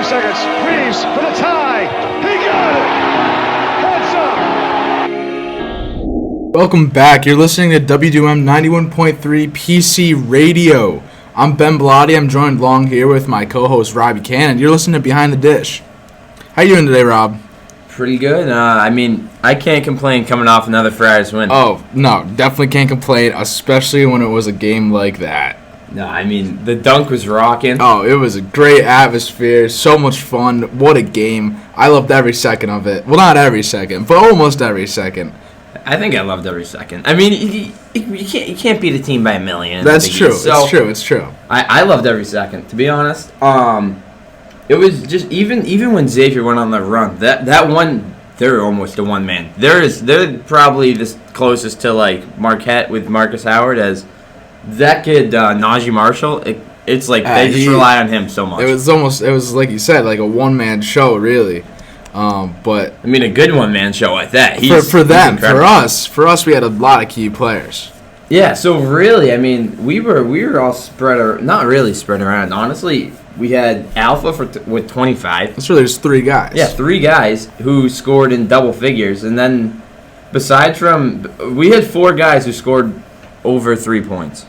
5 seconds. Reeves for the tie. He got it. Heads up. Welcome back. You're listening to WDUM 91.3 PC Radio. I'm Ben Bellotti. I'm joined along here with my co-host Rob Buchanan. You're listening to Behind the Dish. How you doing today, Rob? Pretty good. I can't complain coming off another Friars win. Oh, no, definitely can't complain, especially when it was a game like that. No, the dunk was rocking. Oh, it was a great atmosphere, so much fun. What a game. I loved every second of it. Well, not every second, but almost every second. I think I loved every second. You can't beat a team by a million. That's true. So It's true. I loved every second, to be honest. It was just even when Xavier went on the run, that one, they're almost a one man. They're probably the closest to like Marquette with Marcus Howard as that kid Najee Marshall. It's like they just rely on him so much. It was like you said, like a one man show really. But a good one man show at that. For them, for us, we had a lot of key players. Yeah, so really, we were all not really spread around. Honestly, we had Alpha with 25. So there's 3 guys. Yeah, 3 guys who scored in double figures, and then we had 4 guys who scored over 3 points.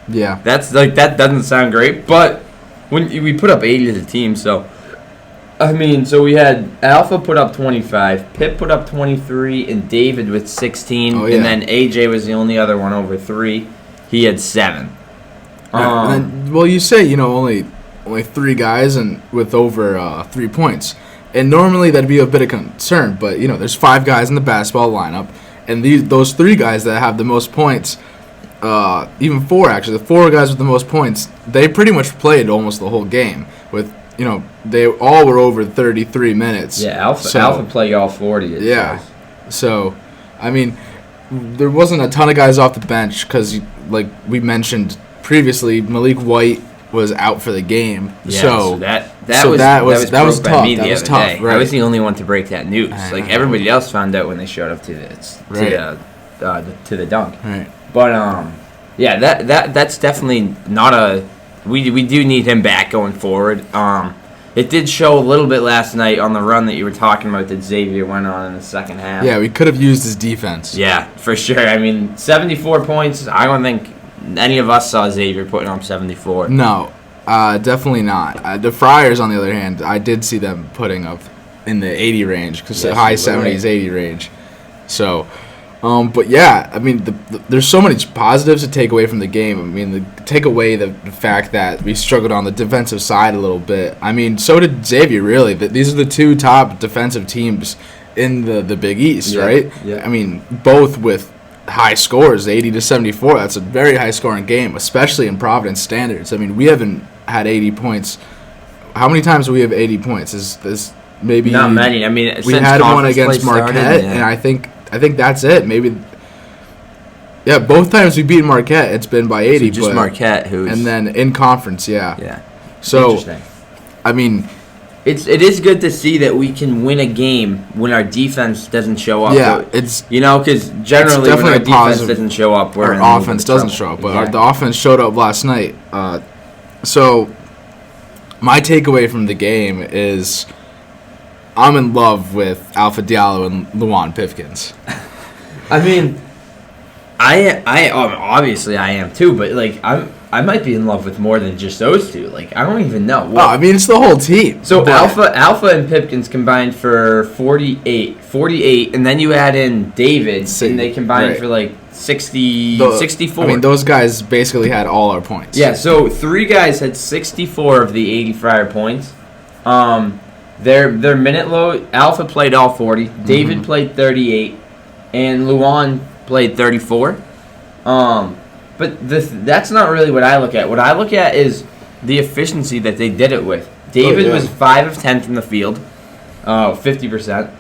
Yeah, that doesn't sound great, but when we put up 80 as a team, so we had Alpha put up 25, Pip put up 23, and David with 16, oh, yeah. And then AJ was the only other one over 3. He had 7. You say only 3 guys and with over 3 points, and normally that'd be a bit of concern. But there's 5 guys in the basketball lineup, and those 3 guys that have the most points, even 4 actually, the 4 guys with the most points, they pretty much played almost the whole game with. They all were over 33 minutes. Yeah, Alpha played all 40. Yeah. So, there wasn't a ton of guys off the bench because, like we mentioned previously, Malik White was out for the game. Yeah, so that was tough. That was tough. Right? I was the only one to break that news. Everybody else found out when they showed up to the dunk. Right. But that's definitely not a. We do need him back going forward. It did show a little bit last night on the run that you were talking about that Xavier went on in the second half. Yeah, we could have used his defense. Yeah, for sure. 74 points. I don't think any of us saw Xavier putting up 74. No, definitely not. The Friars, on the other hand, I did see them putting up in the 80 range, because the high 70s, 80 range. So. But yeah, there's so many positives to take away from the game. Take away the fact that we struggled on the defensive side a little bit. So did Xavier, really. These are the 2 top defensive teams in the Big East, right? Yeah. Both with high scores, 80 to 74. That's a very high scoring game, especially in Providence standards. We haven't had 80 points. How many times do we have 80 points? Is this maybe not many? We had one against Marquette, and I think that's it. Maybe. Yeah, both times we beat Marquette, it's been by 80. So just Marquette, and then in conference, yeah. Yeah. So, interesting. It is good to see that we can win a game when our defense doesn't show up. Yeah, it's because generally when our defense doesn't show up, our offense doesn't show up. But the offense showed up last night. So, my takeaway from the game is. I'm in love with Alpha Diallo and Luwan Pipkins. I obviously I am too, but I might be in love with more than just those 2. I don't even know. It's the whole team. So Alpha and Pipkins combined for 48, and then you add in David, and they combined for 64. Those guys basically had all our points. Yeah, so 3 guys had 64 of the 80 Friar points. Their minute load, Alpha played all 40, David played 38, and Luwan played 34. But that's not really what I look at. What I look at is the efficiency that they did it with. David was 5 of 10 from the field, 50%.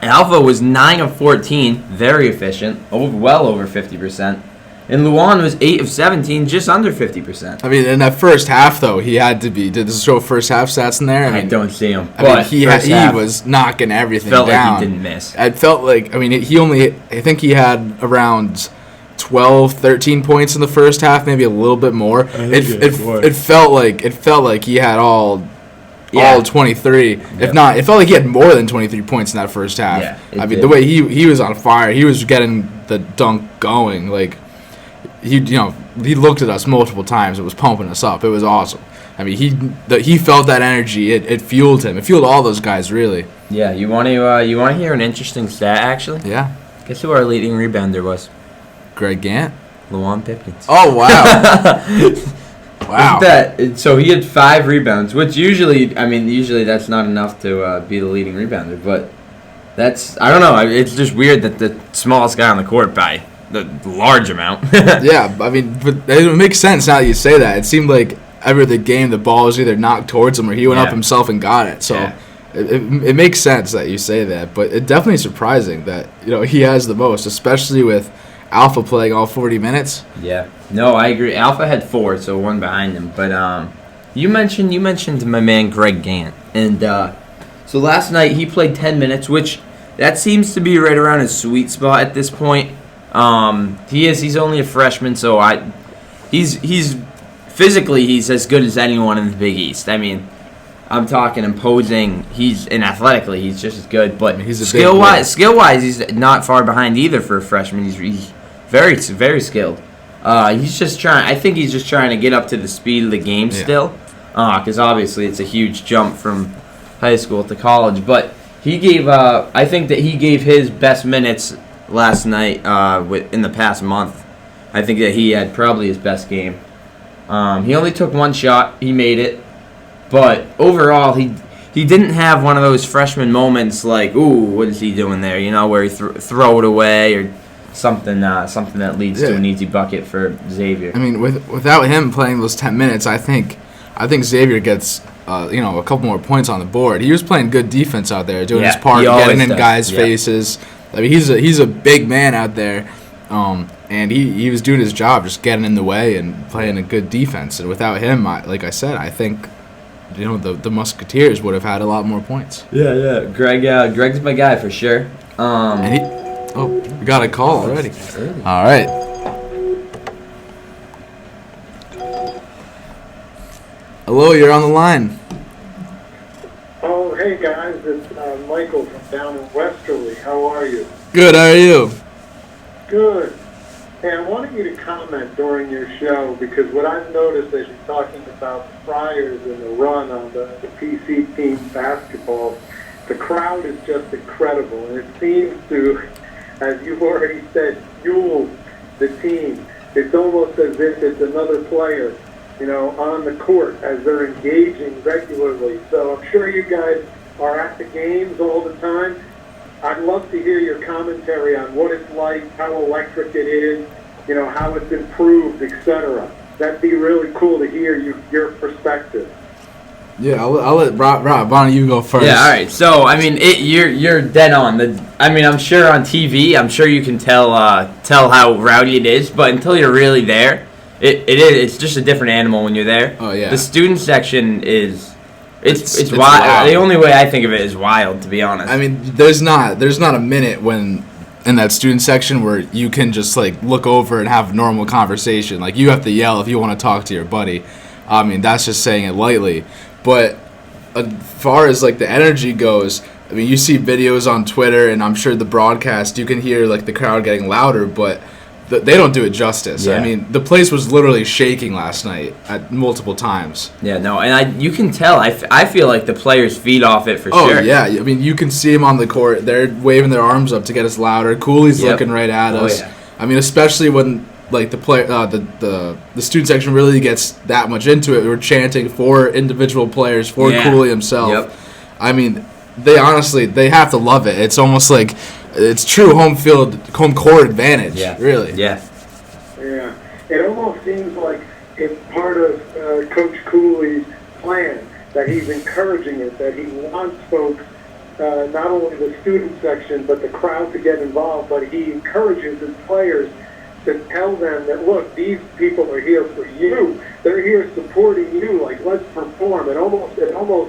Alpha was 9 of 14, very efficient, well over 50%. And Luwan was 8 of 17, just under 50%. In that first half, though, he had to be. Did this show first half stats in there? I don't see him. But he was knocking everything down. Felt like he didn't miss. It felt like, I think he had around 12, 13 points in the first half, maybe a little bit more. It felt like he had all all 23. If not, it felt like he had more than 23 points in that first half. Yeah, I mean, the way he was on fire, he was getting the dunk going. Like he looked at us multiple times. It was pumping us up. It was awesome. I mean, he felt that energy. It fueled him. It fueled all those guys, really. Yeah, you want to hear an interesting stat, actually? Yeah. Guess who our leading rebounder was? Greg Gant. Luwan Pipkins. Oh, wow. Wow. So he had 5 rebounds, which usually that's not enough to be the leading rebounder. But I don't know. It's just weird that the smallest guy on the court by the large amount. Yeah, I mean, but it makes sense now that you say that. It seemed like every other game the ball was either knocked towards him or he went up himself and got it. So it makes sense that you say that. But it's definitely surprising that he has the most, especially with Alpha playing all 40 minutes. Yeah. No, I agree. Alpha had 4, so 1 behind him. But you mentioned my man Greg Gant, and so last night he played 10 minutes, which that seems to be right around his sweet spot at this point. He's only a freshman, so he's physically he's as good as anyone in the Big East. I mean, I'm talking imposing. And athletically he's just as good, but skill wise he's not far behind either for a freshman. He's very very skilled. He's just trying. I think he's just trying to get up to the speed of the game still, because obviously it's a huge jump from high school to college. But he gave. I think that he gave his best minutes last night in the past month. I think that he had probably his best game. He only took 1 shot. He made it, but overall he didn't have one of those freshman moments like, ooh, what is he doing there? Where he throw it away or something that leads to an easy bucket for Xavier. I mean, without him playing those 10 minutes, I think Xavier gets a couple more points on the board. He was playing good defense out there, doing his part, getting in guys' faces. I mean, he's a big man out there, and he was doing his job, just getting in the way and playing a good defense. And without him, like I said, I think the Musketeers would have had a lot more points. Yeah. Greg's my guy for sure. We got a call already. All right. Hello, you're on the line. Oh, hey guys, it's Michael from down in Westerly. How are you? Good, how are you? Good. Hey, I wanted you to comment during your show because what I've noticed as you're talking about the Friars and the run on the PC team basketball, the crowd is just incredible, and it seems to, as you've already said, fuel the team. It's almost as if it's another player, on the court as they're engaging regularly. So I'm sure you guys are at the games all the time. I'd love to hear your commentary on what it's like, how electric it is, how it's improved, etc. That'd be really cool to hear your perspective. Yeah, I'll let Rob, why don't you go first? Yeah, all right. So, I mean, you're dead on. I'm sure on TV, I'm sure you can tell how rowdy it is, but until you're really there, it's just a different animal when you're there. Oh yeah. The student section is it's wild. Wild. The only way I think of it is wild, to be honest. I mean, there's not a minute when in that student section where you can just like look over and have a normal conversation. Like you have to yell if you want to talk to your buddy. I mean, that's just saying it lightly. But as far as like the energy goes, I mean, you see videos on Twitter, and I'm sure the broadcast, you can hear like the crowd getting louder, but they don't do it justice. Yeah. I mean, the place was literally shaking last night at multiple times. Yeah, no, and you can tell. I feel like the players feed off it for sure. Oh yeah, I mean, you can see them on the court. They're waving their arms up to get us louder. Cooley's looking right at us. Yeah. I mean, especially when like the student section really gets that much into it. We're chanting for individual players, for Cooley himself. Yep. I mean, they have to love it. It's almost like it's true home court advantage. Yeah. Really. Yeah. Yeah. It almost seems like it's part of Coach Cooley's plan, that he's encouraging it, that he wants folks, not only the student section, but the crowd to get involved, but he encourages his players to tell them that, look, these people are here for you. They're here supporting you. Like, let's perform. It almost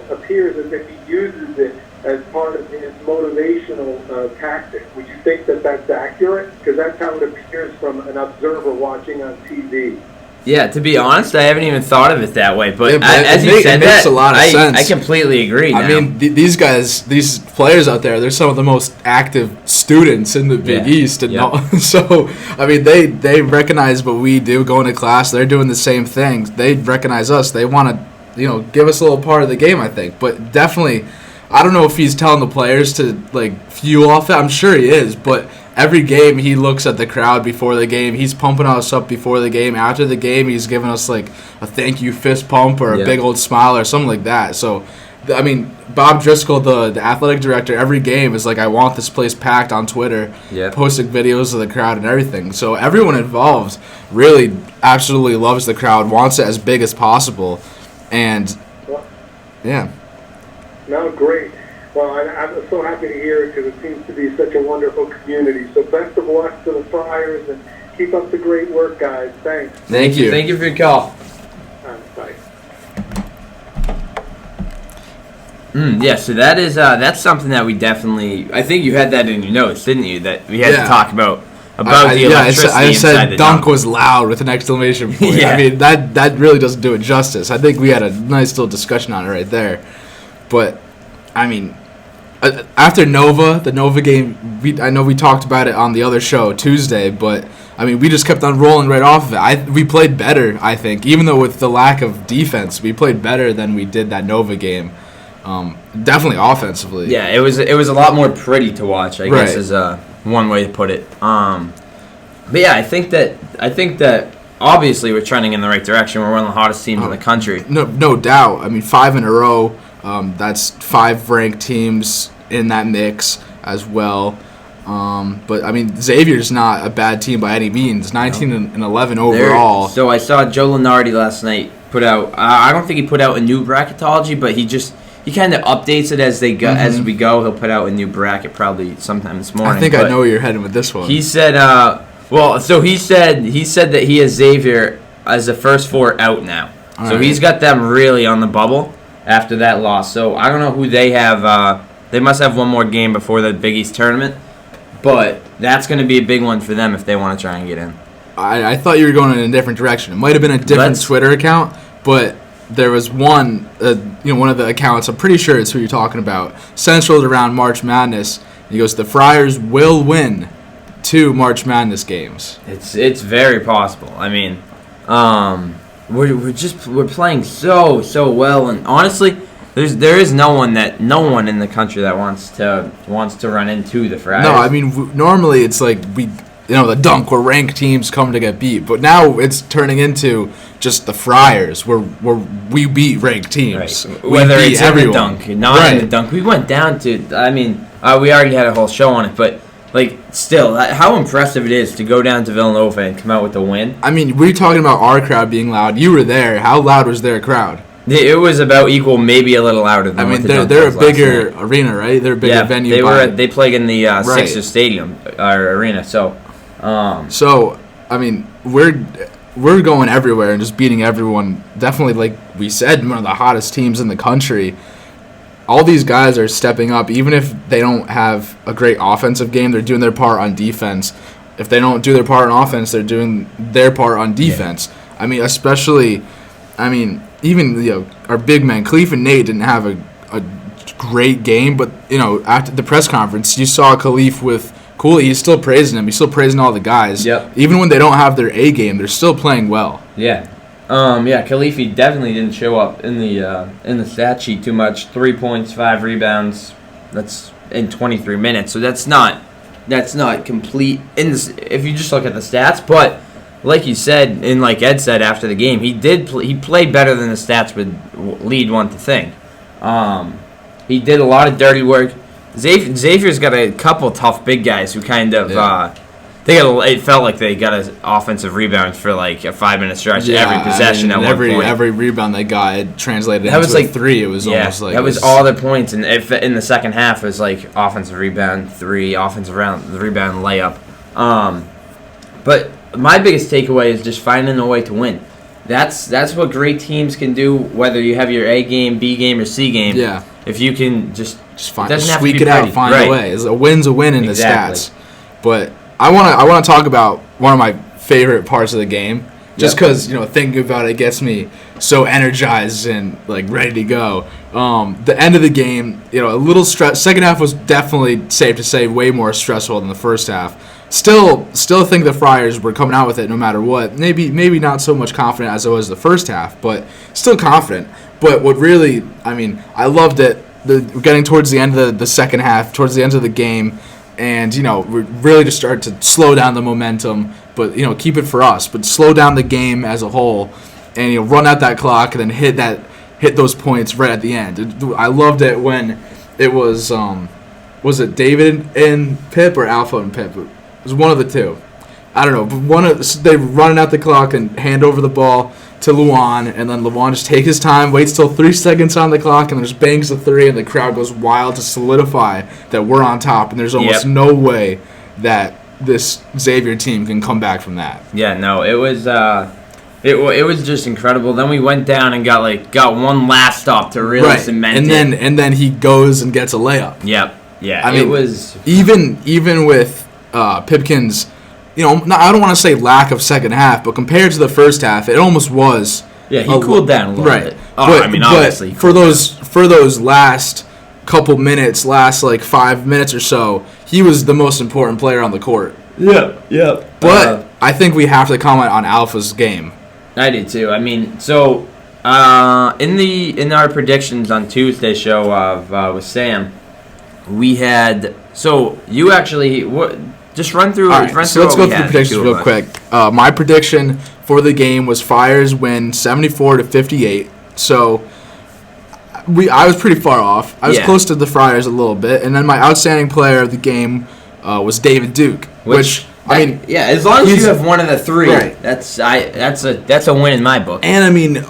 appears as if he uses it as part of his motivational tactic. Would you think that that's accurate? Because that's how it appears from an observer watching on TV. Yeah, to be honest, I haven't even thought of it that way. But Yeah, but as you said it makes that, a lot of sense. I completely agree. I mean, these guys, these players out there, they're some of the most active students in the Big East, and so I mean, they recognize what we do going to class. They're doing the same things. They recognize us. They want to, give us a little part of the game, I think. But definitely, I don't know if he's telling the players to fuel off it. I'm sure he is, but every game he looks at the crowd before the game. He's pumping us up before the game. After the game, he's giving us a thank you fist pump or a big old smile or something like that. So, I mean, Bob Driscoll, the athletic director, every game is I want this place packed on Twitter, posting videos of the crowd and everything. So everyone involved really absolutely loves the crowd, wants it as big as possible, and yeah. No, great. Well, I'm so happy to hear it because it seems to be such a wonderful community. So best of luck to the Friars and keep up the great work, guys. Thanks. Thank you. Thank you for your call. Bye. Yeah, so that's something that we definitely. I think you had that in your notes, didn't you? That we had to talk about the electricity I said inside the dunk was loud with an exclamation point. Yeah. I mean, that really doesn't do it justice. I think we had a nice little discussion on it right there. But, I mean, after the Nova game, I know we talked about it on the other show Tuesday, but, I mean, we just kept on rolling right off of it. We played better, I think. Even though with the lack of defense, we played better than we did that Nova game. Definitely offensively. Yeah, it was a lot more pretty to watch, I guess is one way to put it. But yeah, I think that obviously we're trending in the right direction. We're one of the hottest teams in the country. No doubt. I mean, 5 in a row. That's 5 ranked teams in that mix as well. But I mean, Xavier's not a bad team by any means. 19 and 11 overall. So I saw Joe Lenardi last night put out. I don't think he put out a new bracketology, but he kind of updates it as they go. As we go, he'll put out a new bracket probably sometime this morning. I think I know where you're heading with this one. He said, he said that he has Xavier as the first 4 out now. All so right. he's got them really on the bubble after that loss. So I don't know who they have. They must have one more game before the Big East tournament, but that's going to be a big one for them if they want to try and get in. I thought you were going in a different direction. It might have been a different Twitter account, but there was one, one of the accounts, I'm pretty sure it's who you're talking about, centered around March Madness. He goes, the Friars will win 2 March Madness games. It's very possible. I mean, we're playing so well, and honestly, there is no one in the country that wants to run into the Friars. No, I mean normally it's the dunk where ranked teams come to get beat, but now it's turning into just the Friars where we beat ranked teams. Right. Whether it's in the dunk, not in the dunk. We went down to. I mean, we already had a whole show on it, but still, how impressive it is to go down to Villanova and come out with a win. I mean, we're talking about our crowd being loud. You were there. How loud was their crowd? It was about equal, maybe a little louder than. I mean, they're a bigger arena, right? They're a bigger venue. They played in the Sixers Stadium arena. So I mean, we're going everywhere and just beating everyone. Definitely, like we said, one of the hottest teams in the country. All these guys are stepping up, even if they don't have a great offensive game. They're doing their part on defense. If they don't do their part on offense, they're doing their part on defense. Yeah. I mean, especially, even our big men, Khalif and Nate didn't have a great game, but after the press conference, you saw Khalif with Cooley. He's still praising him. He's still praising all the guys. Yep. Even when they don't have their A game, they're still playing well. Yeah. Khalifi definitely didn't show up in the stat sheet too much. 3 points, 5 rebounds. That's in 23 minutes. So that's not complete if you just look at the stats. But like you said, and like Ed said after the game, he played better than the stats would lead one to think. He did a lot of dirty work. Xavier's got a couple tough big guys who kind of it felt like they got an offensive rebound for like a 5-minute stretch every possession at one point. Every rebound they got, it translated into a 3. It was almost like... that was all their points. And if in the second half, it was like offensive rebound, 3, offensive rebound, layup. But my biggest takeaway is just finding a way to win. That's what great teams can do, whether you have your A game, B game, or C game. Yeah. If you can just squeak it out, find a way. A win's a win in the stats. But I want to talk about one of my favorite parts of the game, just because thinking about it gets me so energized and like ready to go. The end of the game, a little stress. Second half was definitely, safe to say, way more stressful than the first half. Still think the Friars were coming out with it no matter what. Maybe not so much confident as it was the first half, but still confident. But what really, I loved it. We're getting towards the end of the second half, towards the end of the game, and we really just start to slow down the momentum, but keep it for us, but slow down the game as a whole, and run out that clock and then hit those points right at the end. I loved it when it was it David and Pip or Alpha and Pip? It was one of the two. I don't know, but they running out the clock and hand over the ball to Luan, and then Luan just takes his time, waits till 3 seconds on the clock, and then just bangs the three, and the crowd goes wild to solidify that we're on top, and there's almost no way that this Xavier team can come back from that. Yeah, no, it was it was just incredible. Then we went down and got one last stop to really cement it. And then he goes and gets a layup. Yep. Yeah. It was even with Pipkin's, I don't want to say lack of second half, but compared to the first half, it almost was. Yeah, he cooled down a little bit. Obviously. But for those last couple minutes, last 5 minutes or so, he was the most important player on the court. Yeah. But I think we have to comment on Alpha's game. I do too. In our predictions on Tuesday's show with Sam, we had. So you actually just run through. All right, so let's go through the predictions real quick. My prediction for the game was Friars win 74-58. So I was pretty far off. I was close to the Friars a little bit, and then my outstanding player of the game was David Duke, which as long as you have one of the three, right. That's a win in my book. And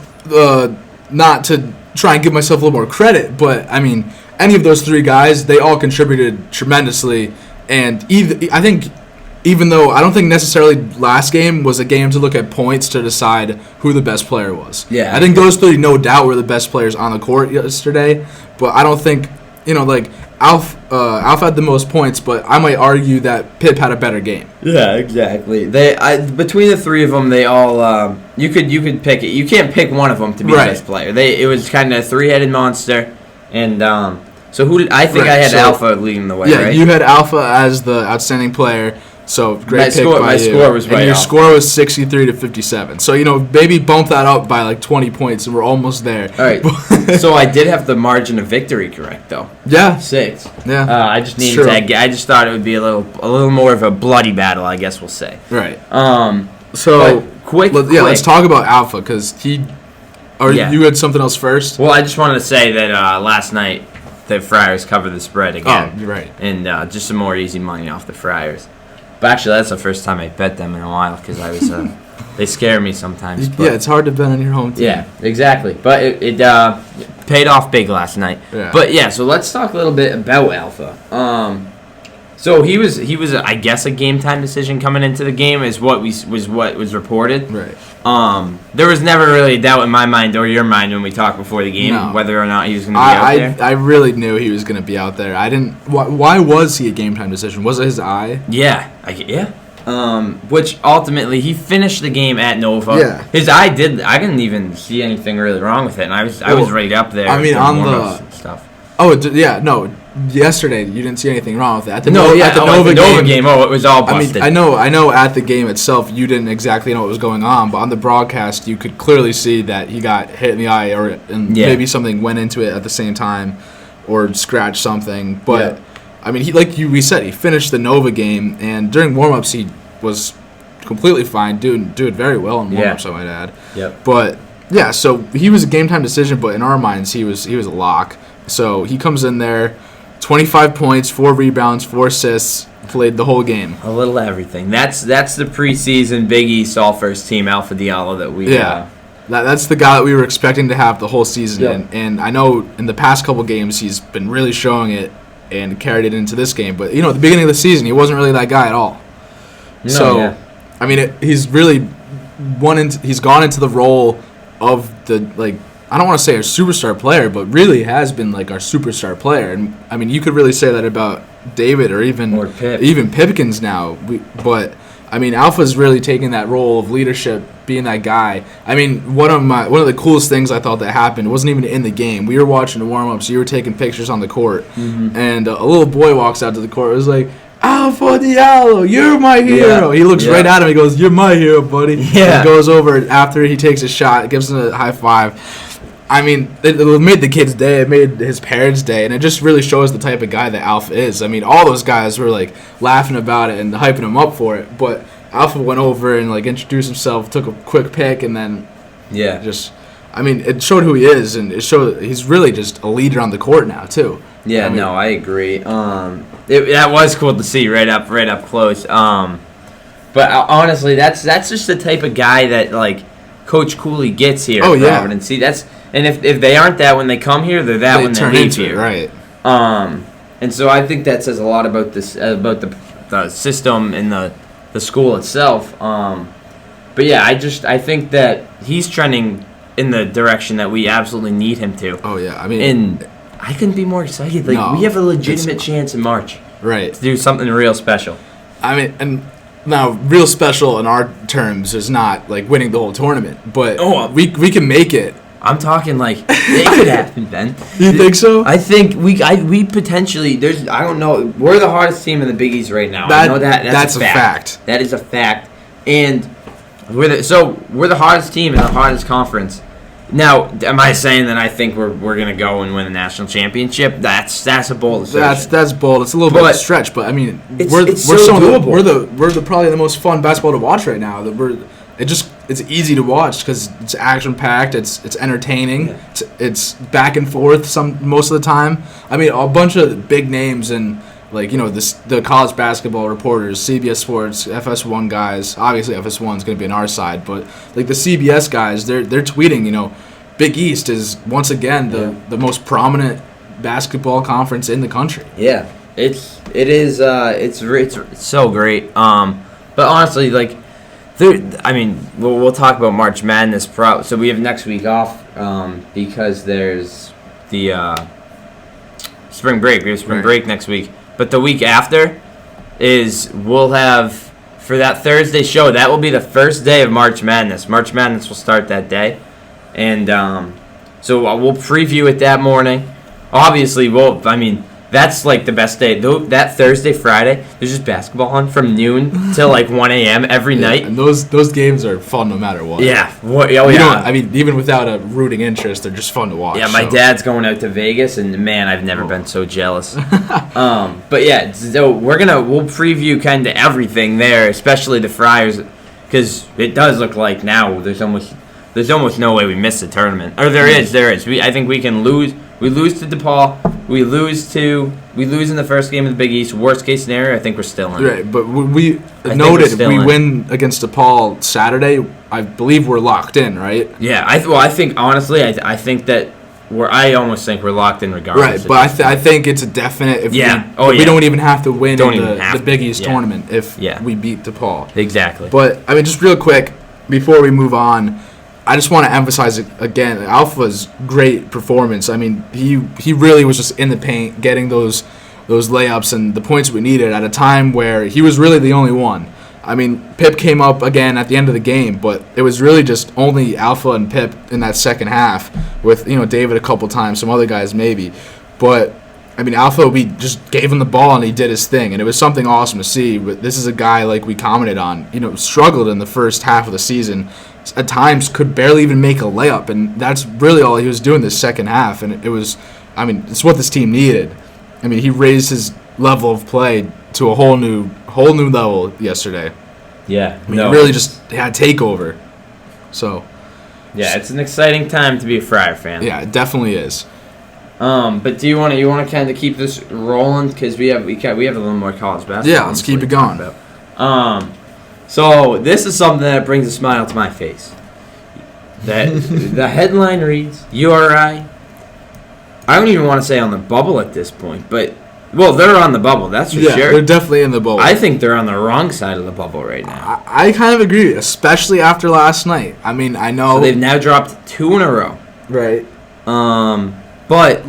not to try and give myself a little more credit, but any of those three guys, they all contributed tremendously. And even though I don't think necessarily last game was a game to look at points to decide who the best player was. Yeah, I think those three no doubt were the best players on the court yesterday. But I don't think Alf had the most points, but I might argue that Pip had a better game. Yeah, exactly. Between the three of them, they all you could pick it. You can't pick one of them to be the best player. It was kind of a three-headed monster, and so who did I think I had Alpha leading the way? Yeah, right? You had Alpha as the outstanding player. So great pick by you. My score was right. And your score was 63-57. So maybe bump that up by 20 points, and we're almost there. All right. So I did have the margin of victory correct though. Yeah. 6. Yeah. I just needed to. I just thought it would be a little more of a bloody battle, I guess we'll say. Right. So quick. Let's talk about Alpha because you had something else first. Well, I just wanted to say that last night the Friars covered the spread again. Oh, you're right. And just some more easy money off the Friars. But actually, that's the first time I bet them in a while because I was they scare me sometimes. But, it's hard to bet on your home team. Yeah, exactly. But it paid off big last night. Yeah. But so let's talk a little bit about Alpha. So he was I guess a game time decision coming into the game is what was reported. Right. There was never really a doubt in my mind or your mind when we talked before the game whether or not he was going to be out there. I really knew he was going to be out there. I didn't. Why was he a game time decision? Was it his eye? Yeah. Which ultimately he finished the game at Nova. Yeah. His eye did. I didn't even see anything really wrong with it, and I was right up there. On the stuff. Oh yeah, no. Yesterday you didn't see anything wrong with it. At the Nova game. Oh, it was all busted. I know. At the game itself, you didn't exactly know what was going on, but on the broadcast, you could clearly see that he got hit in the eye, maybe something went into it at the same time, or scratched something. But we said, he finished the Nova game, and during warm-ups, he was completely fine, doing very well in warm-ups, I might add. Yep. But so he was a game time decision, but in our minds, he was a lock. So he comes in there. 25 points, 4 rebounds, 4 assists, played the whole game. A little everything. That's the preseason Big East All-First team Alpha Diallo that we... That's the guy that we were expecting to have the whole season. Yeah. And I know in the past couple games he's been really showing it and carried it into this game. But, at the beginning of the season, he wasn't really that guy at all. He's really he's gone into the role of the, I don't want to say our superstar player, but really has been our superstar player. And you could really say that about David or even Pip. even Pipkins now. But I mean, Alpha's really taking that role of leadership, being that guy. I mean, one of the coolest things I thought that happened wasn't even in the game. We were watching the warm-ups. You were taking pictures on the court. And a little boy walks out to the court. It was like, Alpha Diallo, you're my hero. He looks right at him. He goes, you're my hero, buddy. Yeah. He goes over after he takes a shot, gives him a high five. I mean, it made the kid's day. It made his parents' day. And it just really shows the type of guy that Alpha is. I mean, all those guys were, like, laughing about it and hyping him up for it. But Alpha went over and, like, introduced himself, took a quick pic, and then it showed who he is. And it showed he's really just a leader on the court now, too. Yeah, I agree. That was cool to see right up close. But honestly, that's just the type of guy that, like, Coach Cooley gets here at Providence. See, and if they aren't that when they come here, they're that when they leave here. Right. And so I think that says a lot about this, about the system and the school itself. But yeah, I think that he's trending in the direction that we absolutely need him to. Oh yeah, I mean, and I couldn't be more excited. Like we have a legitimate chance in March, right, to do something real special. I mean, and now real special in our terms is not like winning the whole tournament, but we can make it. I'm talking like it could happen, Ben. You think so? I think we potentially I don't know. We're the hardest team in the Big East right now. I know that's a fact. That is a fact, and we're the hardest team in the hardest conference. Now, am I saying that I think we're gonna go and win a national championship? That's a bold assertion. That's bold. It's a little bit of a stretch, but I mean, we're so doable. We're probably the most fun basketball to watch right now. It's easy to watch because it's action packed. It's entertaining. Yeah. It's back and forth most of the time. I mean, a bunch of big names and the college basketball reporters, CBS Sports, FS1 guys. Obviously, FS1 is going to be on our side, but like the CBS guys, they're tweeting. Big East is once again the most prominent basketball conference in the country. Yeah, it's so great. But honestly, like. We'll talk about March Madness. So we have next week off because there's the spring break. We have spring break next week. But the week after we'll have, for that Thursday show, that will be the first day of March Madness. March Madness will start that day. And so we'll preview it that morning. Obviously, that's like the best day. That Thursday, Friday, there's just basketball on from noon till like 1 a.m. every night. And those games are fun no matter what. Yeah. Even without a rooting interest, they're just fun to watch. Yeah, my dad's going out to Vegas, and man, I've never been so jealous. But yeah, so we'll preview kind of everything there, especially the Friars, because it does look like now there's almost no way we miss the tournament. Or there is. I think we can lose. We lose to DePaul. We lose in the first game of the Big East. Worst case scenario, I think we're still in. Right, but we noted if we win against DePaul Saturday, I believe we're locked in, right? Yeah, I think honestly, I think that I almost think we're locked in regardless. Right, but I think it's a definite. We don't even have to win the Big East tournament if we beat DePaul. Exactly. But just real quick before we move on. I just want to emphasize again, Alpha's great performance. I mean, he really was just in the paint, getting those layups and the points we needed at a time where he was really the only one. I mean, Pip came up again at the end of the game, but it was really just only Alpha and Pip in that second half with, David a couple times, some other guys maybe. But, I mean, Alpha, we just gave him the ball and he did his thing, and it was something awesome to see. But this is a guy, like we commented on, struggled in the first half of the season. At times could barely even make a layup, and that's really all he was doing this second half. And it's what this team needed. I mean, he raised his level of play to a whole new level yesterday. Yeah, he really just had takeover. So, yeah, it's an exciting time to be a Friar fan. Yeah, it definitely is. But do you want to kind of keep this rolling because we have a little more college basketball? Yeah, let's keep it going. So this is something that brings a smile to my face. That the headline reads, URI. I don't even want to say on the bubble at this point, but they're on the bubble. That's for sure. They're definitely in the bubble. I think they're on the wrong side of the bubble right now. I kind of agree, especially after last night. I mean, I know they've now dropped 2 in a row. Right. But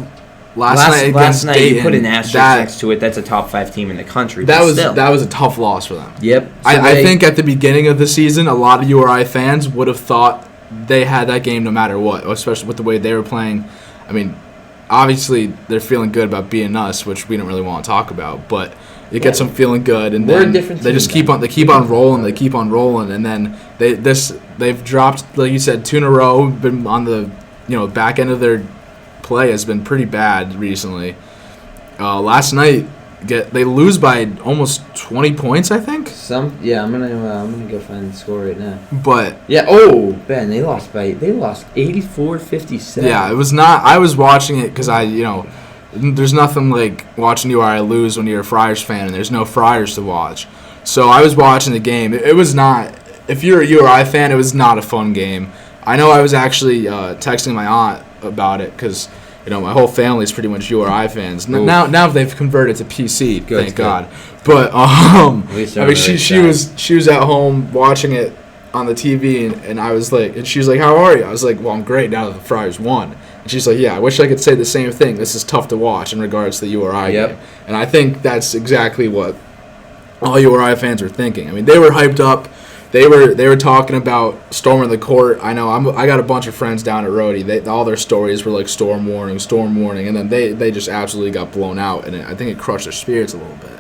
against night Dayton, you put an asterisk next to it. That's a top 5 team in the country. That but was a tough loss for them. Yep. So I think at the beginning of the season, a lot of URI fans would have thought they had that game no matter what, especially with the way they were playing. I mean, obviously they're feeling good about beating us, which we don't really want to talk about, but it gets them feeling good, and then they just keep on rolling, and then they've dropped, like you said, 2 in a row. Been on the back end of their play has been pretty bad recently. Last night they lose by almost 20 points, I think. I'm gonna go find the score right now. But yeah, Ben, they lost 84-57. Yeah, it was not. I was watching it because there's nothing like watching URI lose when you're a Friars fan, and there's no Friars to watch. So I was watching the game. It was not. If you're a URI fan, it was not a fun game. I know I was actually texting my aunt about it because my whole family is pretty much URI fans. Now they've converted to PC, thank God. But she was at home watching it on the TV, and I was like, and she was like, "How are you?" I was like, "Well, I'm great now that the Friars won." And she's like, "Yeah, I wish I could say the same thing. This is tough to watch in regards to the URI game." And I think that's exactly what all URI fans were thinking. I mean, they were hyped up. They were talking about storming the court. I know I got a bunch of friends down at Rhodey. All their stories were like storm warning, and then they just absolutely got blown out, and I think it crushed their spirits a little bit.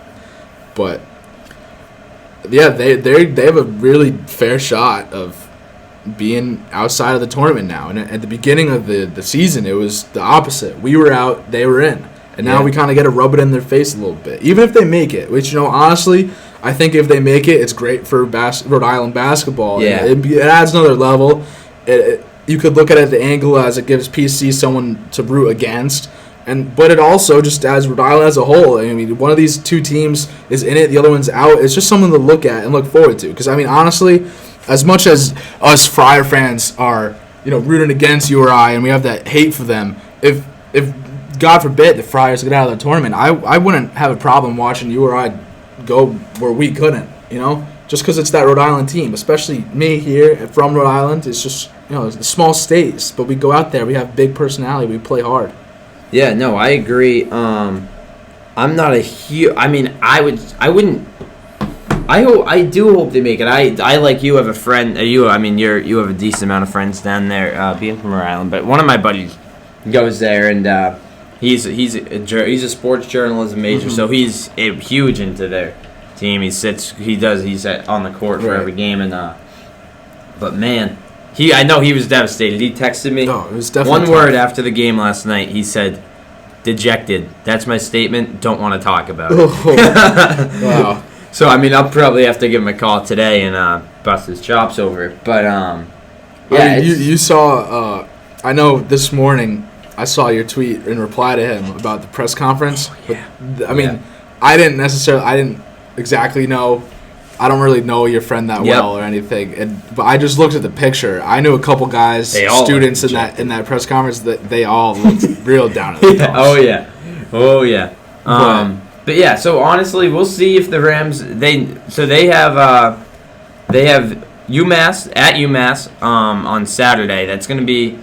But yeah, they have a really fair shot of being outside of the tournament now. And at the beginning of the season, it was the opposite. We were out, they were in, and now we kind of get to rub it in their face a little bit, even if they make it. Which honestly, I think if they make it, it's great for Rhode Island basketball. Yeah. It adds another level. You could look at it the angle as it gives PC someone to root against, but it also just adds Rhode Island as a whole. I mean, one of these two teams is in it, the other one's out. It's just something to look at and look forward to. Because, I mean, honestly, as much as us Friar fans are, rooting against URI and we have that hate for them, if God forbid the Friars get out of the tournament, I wouldn't have a problem watching URI go where we couldn't, just because it's that Rhode Island team, especially me here from Rhode Island. It's just, it's a small states, but we go out there, we have big personality, we play hard. Yeah, no, I agree. I'm not a huge, I do hope they make it. I like you have a friend, you have a decent amount of friends down there, being from Rhode Island, but one of my buddies goes there, and he's a sports journalism major, so he's huge into their team. He's on the court for every game, and but man, I know he was devastated. He texted me. Oh, it was definitely one word after the game last night. He said, "Dejected." That's my statement. Don't want to talk about it. Wow. So I'll probably have to give him a call today and bust his chops over it. But yeah, you saw. I know this morning I saw your tweet in reply to him about the press conference. But, I didn't exactly know. I don't really know your friend that well or anything, but I just looked at the picture. I knew a couple guys, students in that press conference, that they all looked real down at the dumps. Oh yeah. But yeah, so honestly, we'll see if the Rams they have UMass at UMass on Saturday. That's going to be.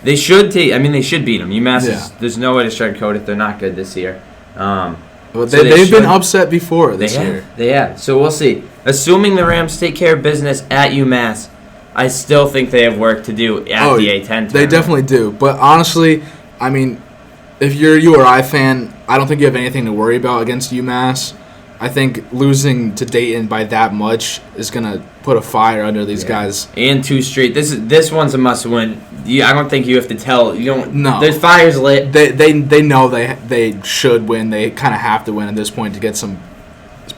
They should beat them. UMass there's no way to sugarcoat it. They're not good this year. But they've been upset before this year. They have. So we'll see. Assuming the Rams take care of business at UMass, I still think they have work to do at the A10 tournament. They definitely do. But honestly, if you're a URI fan, I don't think you have anything to worry about against UMass. I think losing to Dayton by that much is going to put a fire under these guys. And 2 straight. This one's a must-win. I don't think you have to tell. You don't. No. The fire's lit. They know they should win. They kind of have to win at this point to get some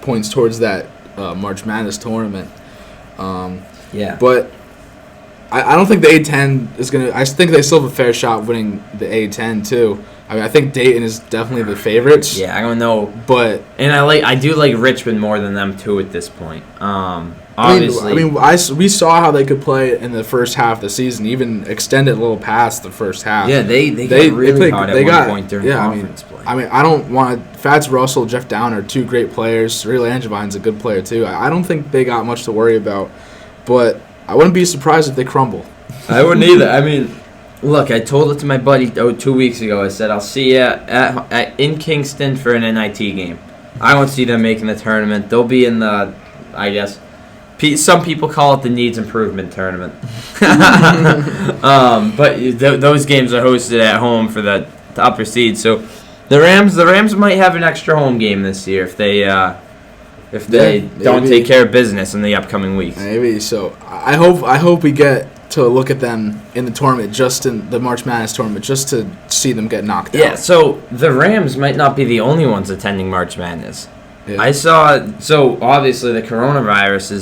points towards that March Madness tournament. But I don't think the A10 is going to. I think they still have a fair shot winning the A10 too. I think Dayton is definitely the favorites. Yeah, I don't know, and I do like Richmond more than them too at this point. Obviously, we saw how they could play in the first half of the season, even extend it a little past the first half. Yeah, they got really hot at one point during conference play. I don't want Fats Russell, Jeff Downer, 2 great players. Ray Langevine's a good player too. I don't think they got much to worry about, but I wouldn't be surprised if they crumble. I wouldn't either. Look, I told it to my buddy 2 weeks ago. I said, I'll see you in Kingston for an NIT game. I won't see them making the tournament. They'll be in the, I guess, some people call it the needs improvement tournament. But those games are hosted at home for the upper seed. So the Rams might have an extra home game this year if they don't take care of business in the upcoming weeks. Maybe. So I hope we get to look at them in the tournament, just in the March Madness tournament, just to see them get knocked out. Yeah, so the Rams might not be the only ones attending March Madness. Yeah. I saw, so obviously the coronavirus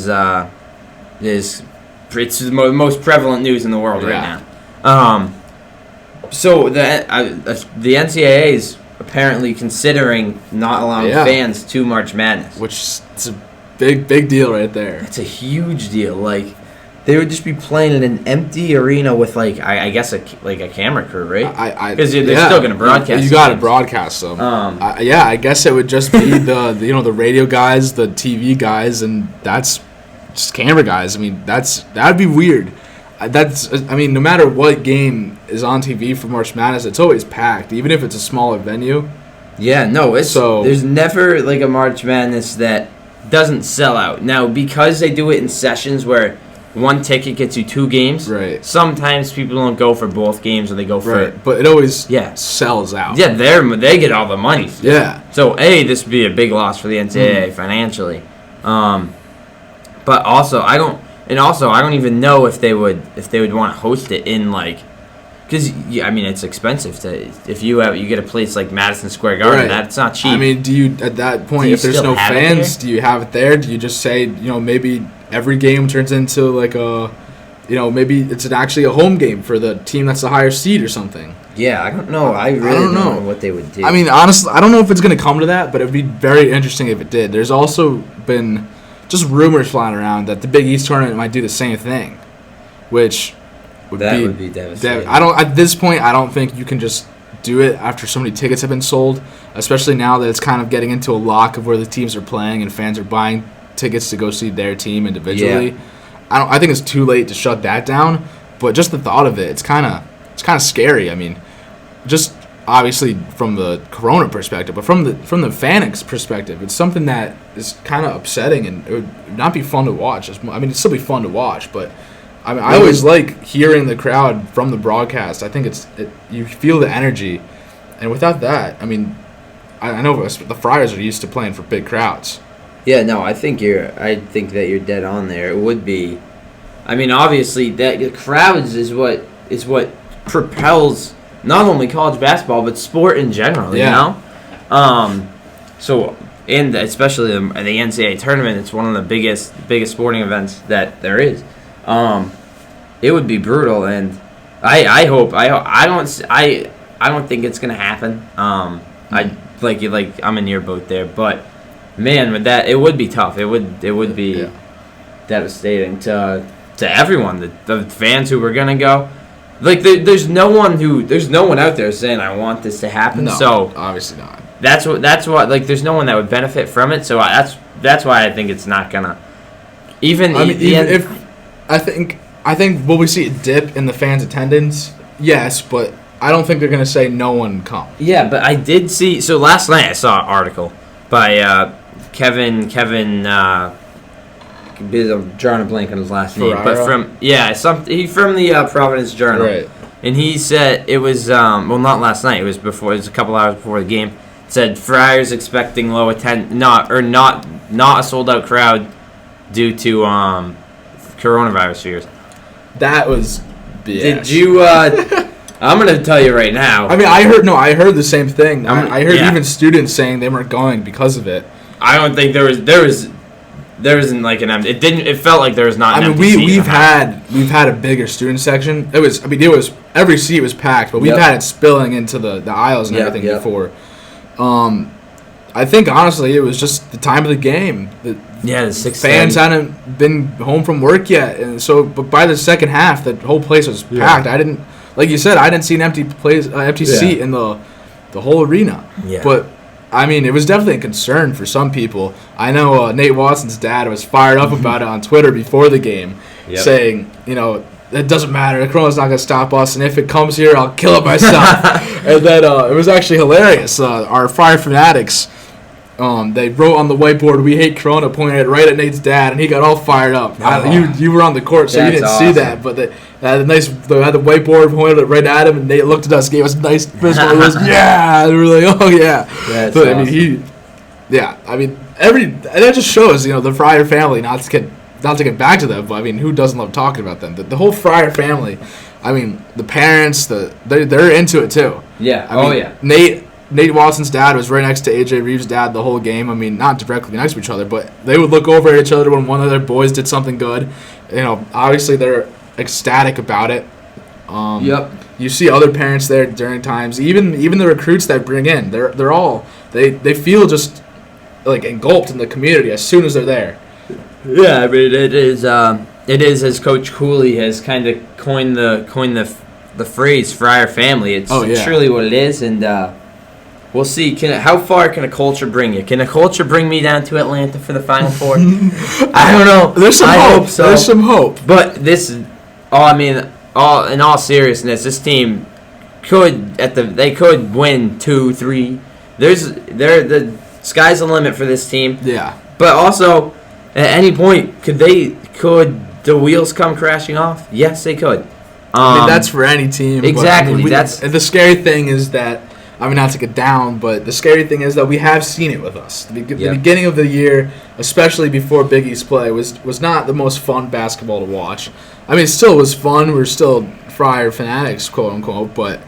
is it's the most prevalent news in the world right now. So the NCAA is apparently considering not allowing fans to March Madness, which is a big deal right there. It's a huge deal. Like, they would just be playing in an empty arena with, like, I guess a camera crew, right? Because they're still going to broadcast. You got to broadcast them. I guess it would just be the radio guys, the TV guys, and that's just camera guys. I mean, that'd be weird. No matter what game is on TV for March Madness, it's always packed, even if it's a smaller venue. Yeah, no, there's never like a March Madness that doesn't sell out. Now, because they do it in sessions where one ticket gets you 2 games, right? Sometimes people don't go for both games, or they go for but it always sells out. Yeah, they get all the money. Yeah. So this would be a big loss for the NCAA financially. But also I don't even know if they would want to host it in, like, because it's expensive if you get a place like Madison Square Garden. That's not cheap. I mean, do you at that point, if there's no fans, do you have it there? Do you just say, maybe every game turns into like maybe it's actually a home game for the team that's the higher seed or something? Yeah, I don't know. I really don't know what they would do. I mean, honestly, I don't know if it's going to come to that, but it would be very interesting if it did. There's also been just rumors flying around that the Big East tournament might do the same thing, which would be devastating. At this point, I don't think you can just do it after so many tickets have been sold, especially now that it's kind of getting into a lock of where the teams are playing and fans are buying tickets to go see their team individually. Yeah. I think it's too late to shut that down, but just the thought of it's kind of scary. I mean, just obviously from the Corona perspective, but from the Fanatics perspective, it's something that is kind of upsetting, and it would not be fun to watch. It'd still be fun to watch, but I always like hearing the crowd from the broadcast. I think you feel the energy, and without that, I know the Friars are used to playing for big crowds. Yeah, no, I think that you're dead on there. It would be, obviously that the crowds is what propels not only college basketball but sport in general. You know, so and especially the NCAA tournament, it's one of the biggest sporting events that there is. It would be brutal, and I hope I don't think it's gonna happen. I'm in your boat there, but. Man, with that, it would be tough. It would be devastating to everyone. The fans who were gonna go, like there's no one out there saying I want this to happen. No, so obviously not. That's what like there's no one that would benefit from it. So that's why I think it's not gonna. I think will we see a dip in the fans' attendance? Yes, but I don't think they're gonna say no one come. Yeah, but I did see. So last night I saw an article by Kevin. I'm drawing a blank on his last name, but from the Providence Journal, right? And he said it was not last night. It was a couple hours before the game. It said Friars expecting low not a sold out crowd due to coronavirus fears. That was BS. Did you? I'm gonna tell you right now. I heard the same thing. I heard even students saying they weren't going because of it. I don't think there isn't like an empty. It felt like there was not. An empty seat we've had a bigger student section. It was every seat was packed, but we've had it spilling into the aisles and everything before. I think honestly it was just the time of the game. The 6:30. Fans hadn't been home from work yet, and so but by the second half, the whole place was packed. Like you said, I didn't see an empty seat in the whole arena. Yeah. But it was definitely a concern for some people. I know Nate Watson's dad was fired up about it on Twitter before the game, saying, it doesn't matter. The Corona's not going to stop us, and if it comes here, I'll kill it myself. And then it was actually hilarious. Our Friar fanatics, they wrote on the whiteboard, "We hate Corona," pointed it right at Nate's dad, and he got all fired up. You were on the court, so you didn't see that, but they had they had the whiteboard, pointed it right at him, and Nate looked at us, gave us a nice physical. It was, yeah! And we were like, oh, yeah. That's but, awesome. That just shows, the Friar family, not to get back to them, but, who doesn't love talking about them? The whole Friar family, the parents, they're into it, too. Yeah, yeah. Nate Watson's dad was right next to AJ Reeves' dad the whole game. Not directly next to each other, but they would look over at each other when one of their boys did something good. Obviously they're ecstatic about it. Yep. You see other parents there during times, even the recruits that bring in, they're all they feel just like engulfed in the community as soon as they're there. Yeah, it is as Coach Cooley has kind of coined the phrase Friar family. It's truly what it is, and we'll see. How far can a culture bring you? Can a culture bring me down to Atlanta for the Final Four? I don't know. There's some hope. So. There's some hope. But in all seriousness, this team could win 2-3. The sky's the limit for this team. Yeah. But also, at any point, could the wheels come crashing off? Yes, they could. That's for any team. Exactly. And the scary thing is that, not to get down, but the scary thing is that we have seen it with us. The beginning of the year, especially before Big East play, was not the most fun basketball to watch. It still was fun. We're still Friar fanatics, quote unquote, but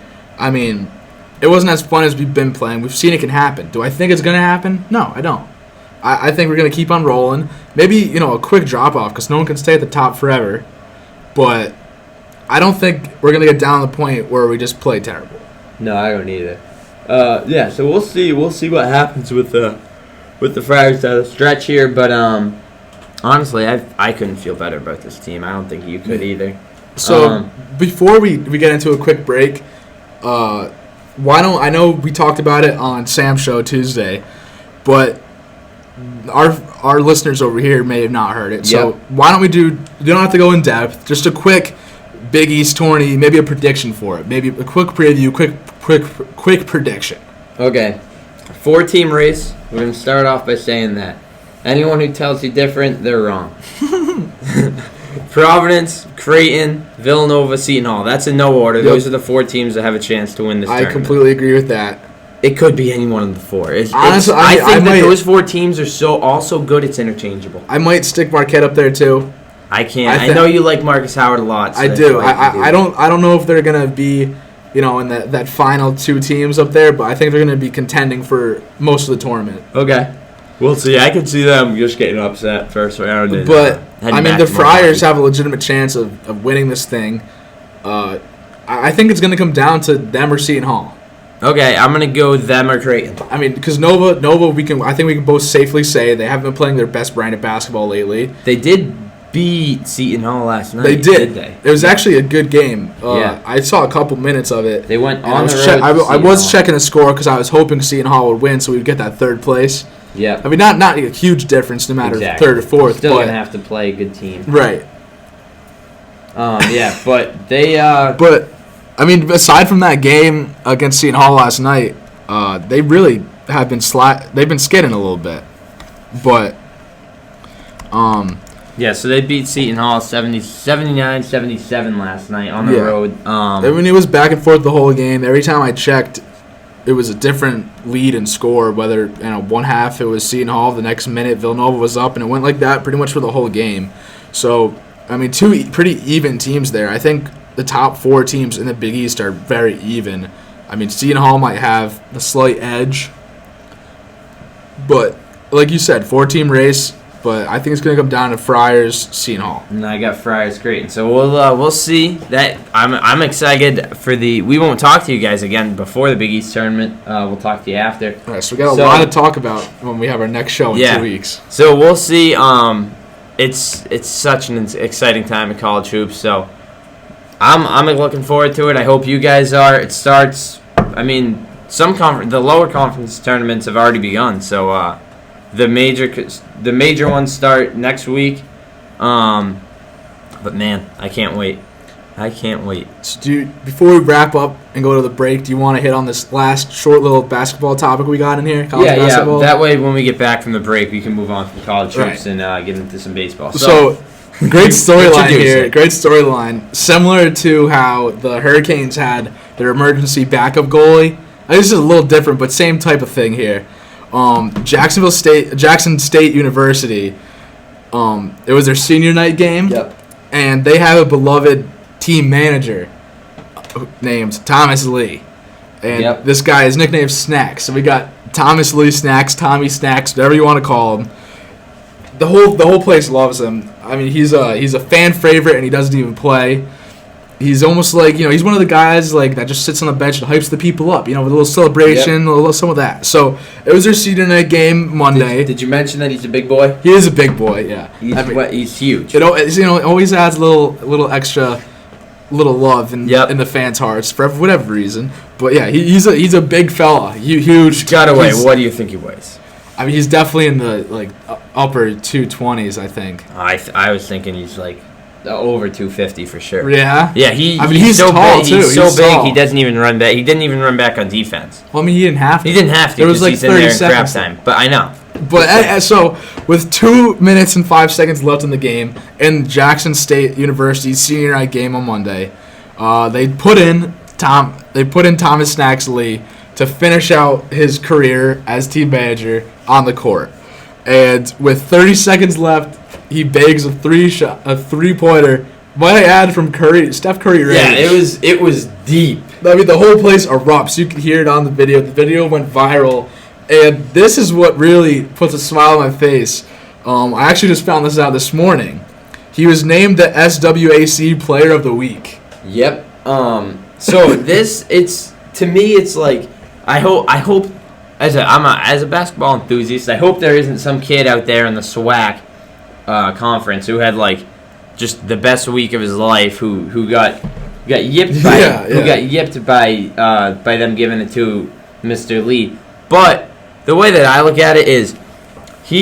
it wasn't as fun as we've been playing. We've seen it can happen. Do I think it's going to happen? No, I don't. I think we're going to keep on rolling. Maybe, a quick drop-off because no one can stay at the top forever. But I don't think we're going to get down to the point where we just play terrible. No, I don't either. So we'll see. We'll see what happens with the Friars down the stretch here. But honestly, I couldn't feel better about this team. I don't think you could either. So before we get into a quick break, I know we talked about it on Sam's show Tuesday, but our listeners over here may have not heard it. So why don't we you don't have to go in depth, just a quick Big East tourney, maybe a prediction for it, maybe a quick preview, quick prediction. Okay, 4-team race. We're going to start off by saying that. Anyone who tells you different, they're wrong. Providence, Creighton, Villanova, Seton Hall. That's in no order. Yep. Those are the 4 teams that have a chance to win this tournament. I completely agree with that. It could be any one of the 4. Honestly, I think that those 4 teams are also good, it's interchangeable. I might stick Marquette up there, too. I can't. I know you like Marcus Howard a lot. So I do. I don't know if they're going to be, in that final 2 teams up there, but I think they're going to be contending for most of the tournament. Okay. We'll see. I could see them just getting upset first round. But, the Friars have a legitimate chance of winning this thing. I think it's going to come down to them or Seton Hall. Okay, I'm going to go them or Creighton. Because Nova, I think we can both safely say they haven't been playing their best brand of basketball lately. They did beat Seton Hall last night. They did. It was actually a good game. I saw a couple minutes of it. They went on the road. I was checking the score because I was hoping Seton Hall would win so we'd get that 3rd place. Yeah. Not a huge difference no matter 3rd or 4th. Still going to have to play a good team. Right. But they... aside from that game against Seton Hall last night, they really have been they've been skidding a little bit. But... so they beat Seton Hall 79-77 last night on the road. It was back and forth the whole game. Every time I checked, it was a different lead and score. Whether one half it was Seton Hall, the next minute Villanova was up, and it went like that pretty much for the whole game. So 2 pretty even teams there. I think the top 4 teams in the Big East are very even. Seton Hall might have the slight edge, but like you said, 4-team race. But I think it's going to come down to Friars, Seton Hall. And I got Friars, Creighton. So we'll see. That I'm excited for the. We won't talk to you guys again before the Big East tournament. We'll talk to you after. All right, so we got a lot to talk about when we have our next show in 2 weeks. So we'll see. It's such an exciting time in college hoops. So I'm looking forward to it. I hope you guys are. It starts. The lower conference tournaments have already begun. So. The major ones start next week, but man, I can't wait. I can't wait. So before we wrap up and go to the break, do you want to hit on this last short little basketball topic we got in here? College basketball? That way, when we get back from the break, we can move on from college hoops and get into some baseball. So great storyline here. it. Great storyline. Similar to how the Hurricanes had their emergency backup goalie. This is a little different, but same type of thing here. Jackson State University. It was their senior night game. Yep. And they have a beloved team manager named Thomas Lee. And this guy is nicknamed Snacks. So we got Thomas Lee Snacks, Tommy Snacks, whatever you want to call him. The whole place loves him. I mean, he's a fan favorite, and he doesn't even play. He's almost like, he's one of the guys like that just sits on the bench and hypes the people up, with a little celebration, some of that. So it was their senior night game Monday. Did you mention that he's a big boy? He is a big boy, yeah. He's huge. It always adds a little extra love in the fans' hearts for whatever reason. But yeah, he's a big fella, huge. Got away. What do you think he weighs? I mean, he's definitely in the upper 220s, I think. I was thinking he's over 250 for sure. Yeah. Yeah. He's so tall big. too. He's so big. Tall. He doesn't even run back. He didn't even run back on defense. Well, I mean, he didn't have to. He didn't have to. There was he's 30 in there in seconds. crap time. But I know. But so with 2 minutes and 5 seconds left in the game, in Jackson State University's senior night game on Monday, they put in Thomas Snacks Lee to finish out his career as team manager on the court. And with 30 seconds left, he bags a three-pointer. Might I add from Steph Curry range. Yeah, it was deep. I mean, the whole place erupts. You can hear it on the video. The video went viral. And this is what really puts a smile on my face. I actually just found this out this morning. He was named the SWAC Player of the Week. Yep. So to me, it's like I hope as a basketball enthusiast, I hope there isn't some kid out there in the SWAC conference who had just the best week of his life who got yipped by them giving it to Mr. Lee. But the way that I look at it is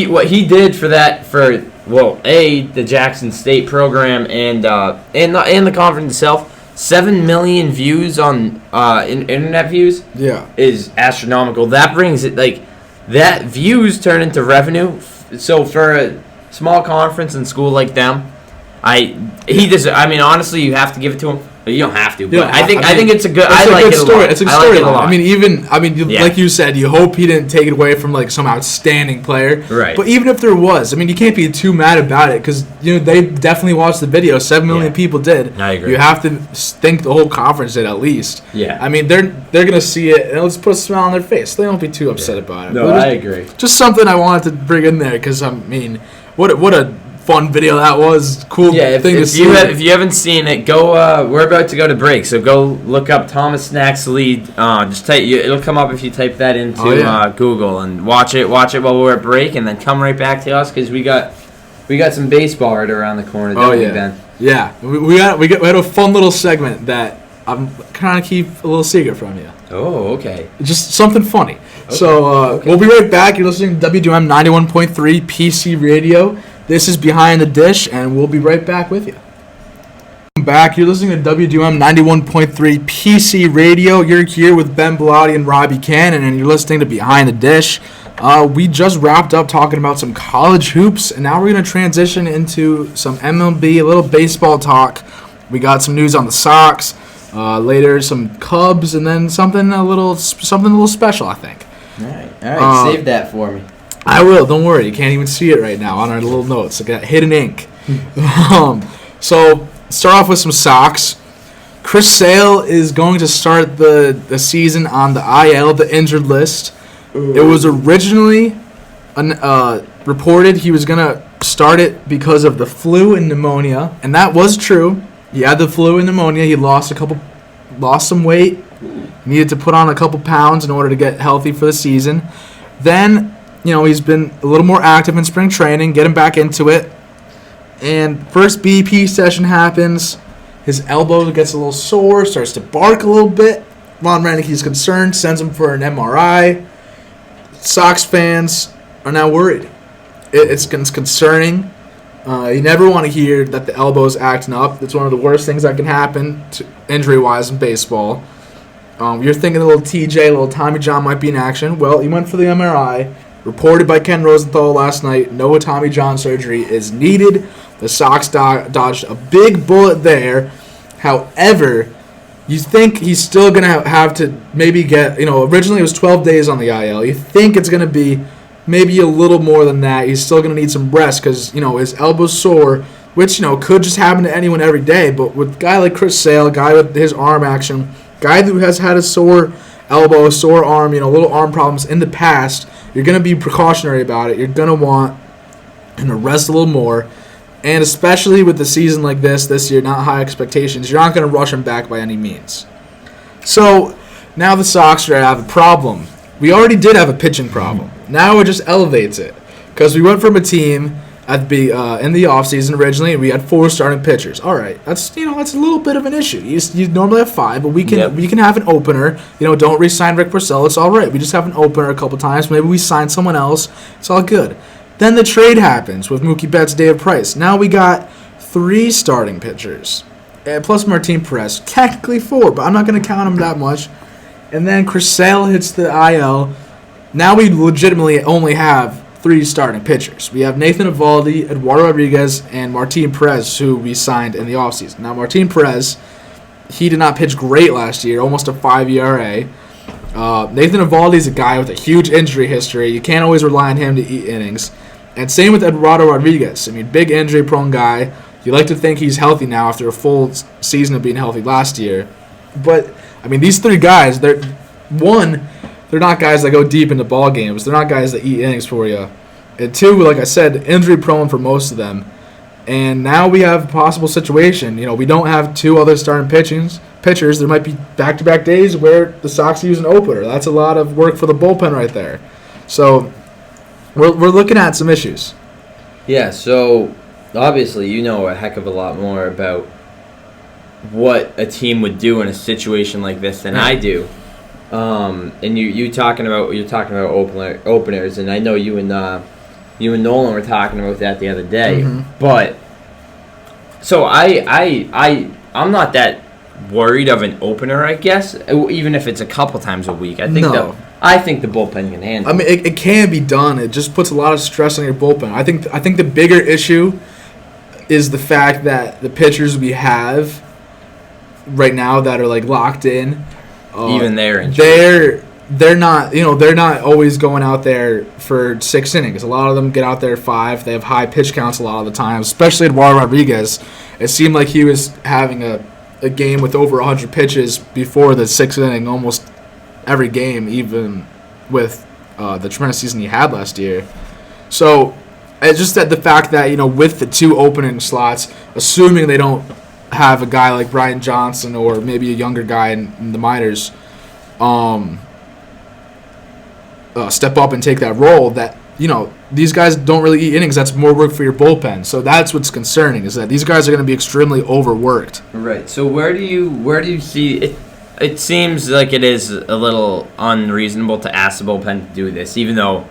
what he did for the Jackson State program and the conference itself. 7 million views on internet views is astronomical. That brings it that views turn into revenue. So for a small conference and school like them, honestly, you have to give it to him. You don't have to, but I think it's a good. I like it a lot. It's a good story. Like you said, you hope he didn't take it away from some outstanding player. Right. But even if there was, you can't be too mad about it because they definitely watched the video. 7 million people did. I agree. You have to think the whole conference did at least. Yeah. They're gonna see it and let's put a smile on their face. They don't be too upset about it. No, I agree. Just something I wanted to bring in there because what a fun video that was. Cool thing to see. If you haven't seen it, go. We're about to go to break, so go look up Thomas Snacks Lee. Just it'll come up if you type that into Google and watch it while we're at break, and then come right back to us because we got some baseball right around the corner. Ben? Yeah, we had a fun little segment that I'm kind of keep a little secret from you. Oh, okay. Just something funny. Okay. So we'll be right back. You're listening to WDUM 91.3 PC Radio. This is Behind the Dish, and we'll be right back with you. Back, you're listening to WDUM 91.3 PC Radio. You're here with Ben Bellotti and Robbie Cannon, and you're listening to Behind the Dish. We just wrapped up talking about some college hoops, and now we're going to transition into some MLB, a little baseball talk. We got some news on the Sox, later some Cubs, and then something a little special, I think. All right, save that for me. I will. Don't worry. You can't even see it right now on our little notes. I got hidden ink. So start off with some Sox. Chris Sale is going to start the season on the IL, the injured list. Ooh. It was originally reported he was going to start it because of the flu and pneumonia, and that was true. He had the flu and pneumonia. He lost some weight. Needed to put on a couple pounds in order to get healthy for the season. Then he's been a little more active in spring training, getting back into it. And first BP session happens. His elbow gets a little sore, starts to bark a little bit. Ron Renick's concerned, sends him for an MRI. Sox fans are now worried. It's concerning. You never want to hear that the elbow's acting up. It's one of the worst things that can happen injury-wise in baseball. You're thinking a little TJ, a little Tommy John might be in action. Well, he went for the MRI. Reported by Ken Rosenthal last night, no Tommy John surgery is needed. The Sox dodged a big bullet there. However, you think he's still going to have to maybe get, originally it was 12 days on the IL. You think it's going to be maybe a little more than that. He's still going to need some rest because, his elbow's sore, which, could just happen to anyone every day. But with a guy like Chris Sale, a guy with his arm action, guy who has had a sore elbow, a sore arm, little arm problems in the past, you're going to be precautionary about it. You're going to want him to rest a little more. And especially with the season like this year, not high expectations, you're not going to rush him back by any means. So now the Sox are going to have a problem. We already did have a pitching problem. Now it just elevates it. Because we went from a team in the offseason originally, and we had 4 starting pitchers. All right, that's that's a little bit of an issue. You normally have 5, but we can have an opener. Don't re-sign Rick Porcello. It's all right. We just have an opener a couple times. Maybe we sign someone else. It's all good. Then the trade happens with Mookie Betts, David Price. Now we got 3 starting pitchers, plus Martin Perez. Technically 4, but I'm not going to count him that much. And then Chris Sale hits the IL. Now we legitimately only have 3 starting pitchers. We have Nathan Eovaldi, Eduardo Rodriguez, and Martin Perez, who we signed in the offseason. Now, Martin Perez, he did not pitch great last year, almost a 5 ERA. Nathan Eovaldi is a guy with a huge injury history. You can't always rely on him to eat innings. And same with Eduardo Rodriguez. Big injury-prone guy. You like to think he's healthy now after a full season of being healthy last year. But, these 3 guys, they're not guys that go deep into ball games. They're not guys that eat innings for you. And 2, like I said, injury-prone for most of them. And now we have a possible situation. We don't have 2 other starting pitchers. There might be back-to-back days where the Sox use an opener. That's a lot of work for the bullpen right there. So we're looking at some issues. Yeah, so obviously you know a heck of a lot more about what a team would do in a situation like this than I do. And you're talking about openers, and I know you and Nolan were talking about that the other day. Mm-hmm. But so I'm not that worried of an opener, I guess, even if it's a couple times a week. I think the bullpen can handle it. It can be done. It just puts a lot of stress on your bullpen. I think the bigger issue is the fact that the pitchers we have right now that are locked in. Even they're they're not always going out there for 6 innings. A lot of them get out there 5. They have high pitch counts a lot of the time, especially Eduardo Rodriguez. It seemed like he was having a game with over 100 pitches before the 6th inning almost every game, even with the tremendous season he had last year. So it's just that the fact that with the 2 opening slots, assuming they don't have a guy like Brian Johnson or maybe a younger guy in the minors step up and take that role, that these guys don't really eat innings. That's more work for your bullpen. So that's what's concerning, is that these guys are going to be extremely overworked. Right. So where do you see it? It seems like it is a little unreasonable to ask the bullpen to do this, even though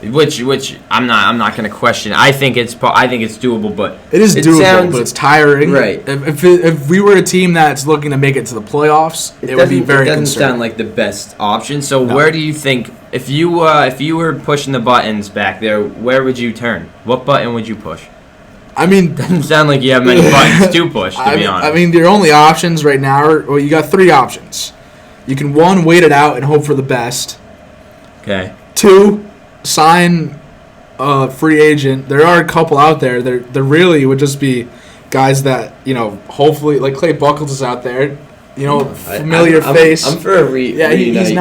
which I'm not going to question. I think it's doable, but it is doable, but it's tiring. Right. If we were a team that's looking to make it to the playoffs, it would be very concerning. It doesn't sound like the best option. So where do you think, if you were pushing the buttons back there, where would you turn? What button would you push? Doesn't sound like you have many buttons to push, to be honest. Your only options right now are, you got 3 options. You can, 1, wait it out and hope for the best. Okay. 2, sign a free agent. There are a couple out there. There really would just be guys that, hopefully, like Clay Buchholz is out there. Familiar face. I'm for a reunite. He's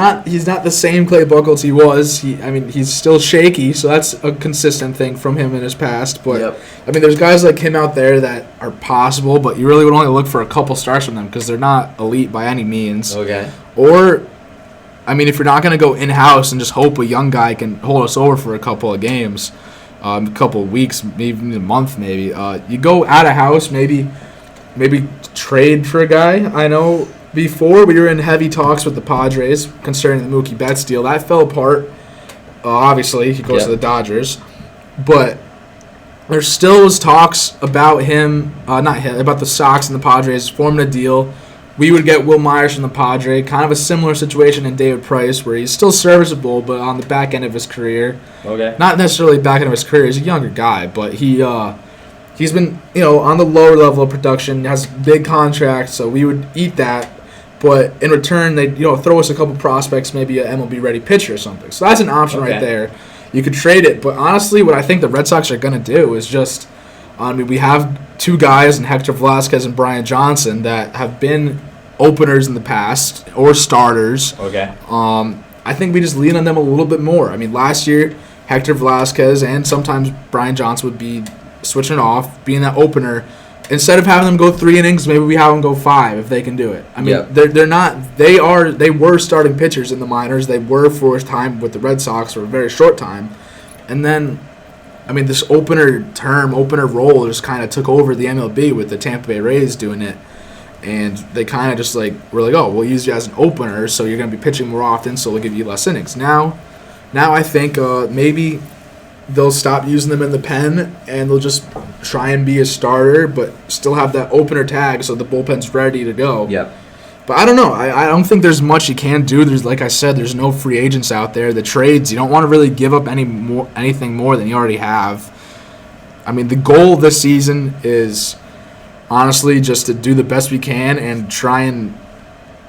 not the same Clay Buchholz he was. He's still shaky, so that's a consistent thing from him in his past. But there's guys like him out there that are possible, but you really would only look for a couple starts from them because they're not elite by any means. Okay. Or, if you're not going to go in-house and just hope a young guy can hold us over for a couple of games, a couple of weeks, maybe a month, maybe you go out of house, maybe trade for a guy. I know before we were in heavy talks with the Padres concerning the Mookie Betts deal. That fell apart. Obviously, he goes to the Dodgers. But there still was talks about him, about the Sox and the Padres forming a deal. We would get Will Myers from the Padres, kind of a similar situation in David Price, where he's still serviceable, but on the back end of his career. Okay. Not necessarily back end of his career. He's a younger guy, but he's been on the lower level of production. Has a big contract, so we would eat that. But in return, they throw us a couple prospects, maybe an MLB ready pitcher or something. So that's an option right there. You could trade it, but honestly, what I think the Red Sox are going to do is just, we have two guys in Hector Velasquez and Brian Johnson that have been openers in the past or starters. Okay. I think we just lean on them a little bit more. I mean, last year, Hector Velasquez and sometimes Brian Johnson would be switching off, being that opener. Instead of having them go 3 innings, maybe we have them go 5 if they can do it. I mean, they're not. They were starting pitchers in the minors. They were for a time with the Red Sox for a very short time, and then, I mean, this opener role just kind of took over the MLB with the Tampa Bay Rays doing it, and they kind of just we're like, oh, we'll use you as an opener, so you're going to be pitching more often, so we'll give you less innings. Now I think maybe they'll stop using them in the pen, and they'll just try and be a starter, but still have that opener tag so the bullpen's ready to go. Yep. But I don't know. I don't think there's much you can do. Like I said, there's no free agents out there. The trades, you don't want to really give up anything more than you already have. I mean, the goal this season is honestly just to do the best we can and try and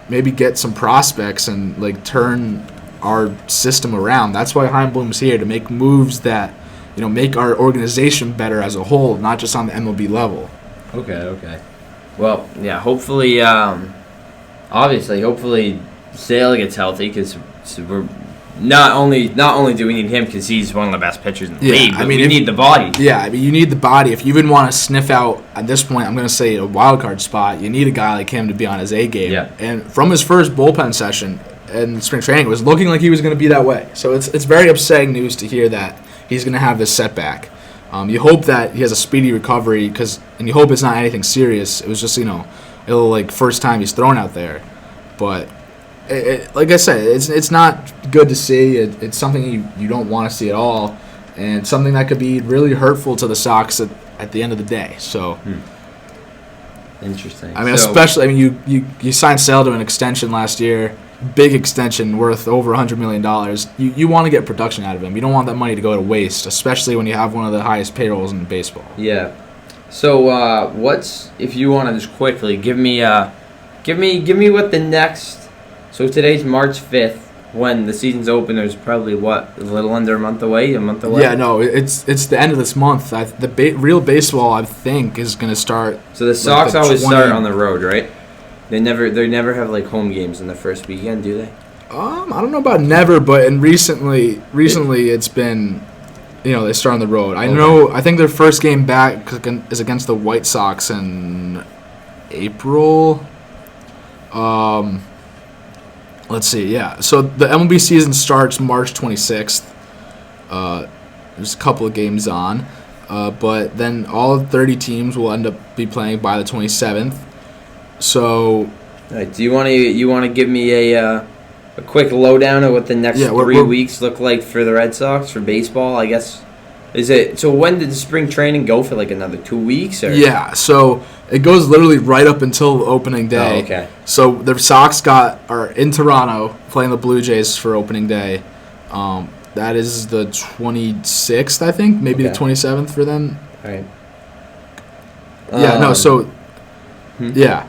maybe get some prospects and turn our system around. That's why Heimblum's here, to make moves that make our organization better as a whole, not just on the MLB level. Okay. Well, yeah, hopefully Sale gets healthy, because we're not only do we need him because he's one of the best pitchers in the league, but we need the body. Yeah, I mean, you need the body. If you even want to sniff out, at this point, I'm going to say a wild card spot, you need a guy like him to be on his A game. Yeah. And from his first bullpen session in spring training, it was looking like he was going to be that way. So it's very upsetting news to hear that he's going to have this setback. You hope that he has a speedy recovery, and you hope it's not anything serious. It was just, first time he's thrown out there. But like I said, it's not good to see. It's something you don't want to see at all, and something that could be really hurtful to the Sox at the end of the day. So, Interesting. I mean, you signed Sale to an extension last year, big extension worth over $100 million. You want to get production out of him. You don't want that money to go to waste, especially when you have one of the highest payrolls in baseball. Yeah. So what's, if you want to just quickly give me what the next. So today's March 5th. When the season's open, there's probably a little under a month away. Yeah, no, it's the end of this month. Real baseball, I think, is going to start. So the Sox always start on the road, right? They never have home games in the first weekend, do they? I don't know about never, but recently it's been, they start on the road. I think their first game back is against the White Sox in April. Let's see, yeah. So the MLB season starts March 26th. There's a couple of games on. But then all 30 teams will end up be playing by the 27th. So... All right, do you want to give me a quick lowdown of what the next 3 weeks look like for the Red Sox, for baseball, I guess? So when did the spring training go for, another 2 weeks? Or? Yeah, so it goes literally right up until opening day. Oh, okay. So the Sox are in Toronto playing the Blue Jays for opening day. That is the 26th, I think, maybe the 27th for them. All right. Yeah, no, so... Yeah.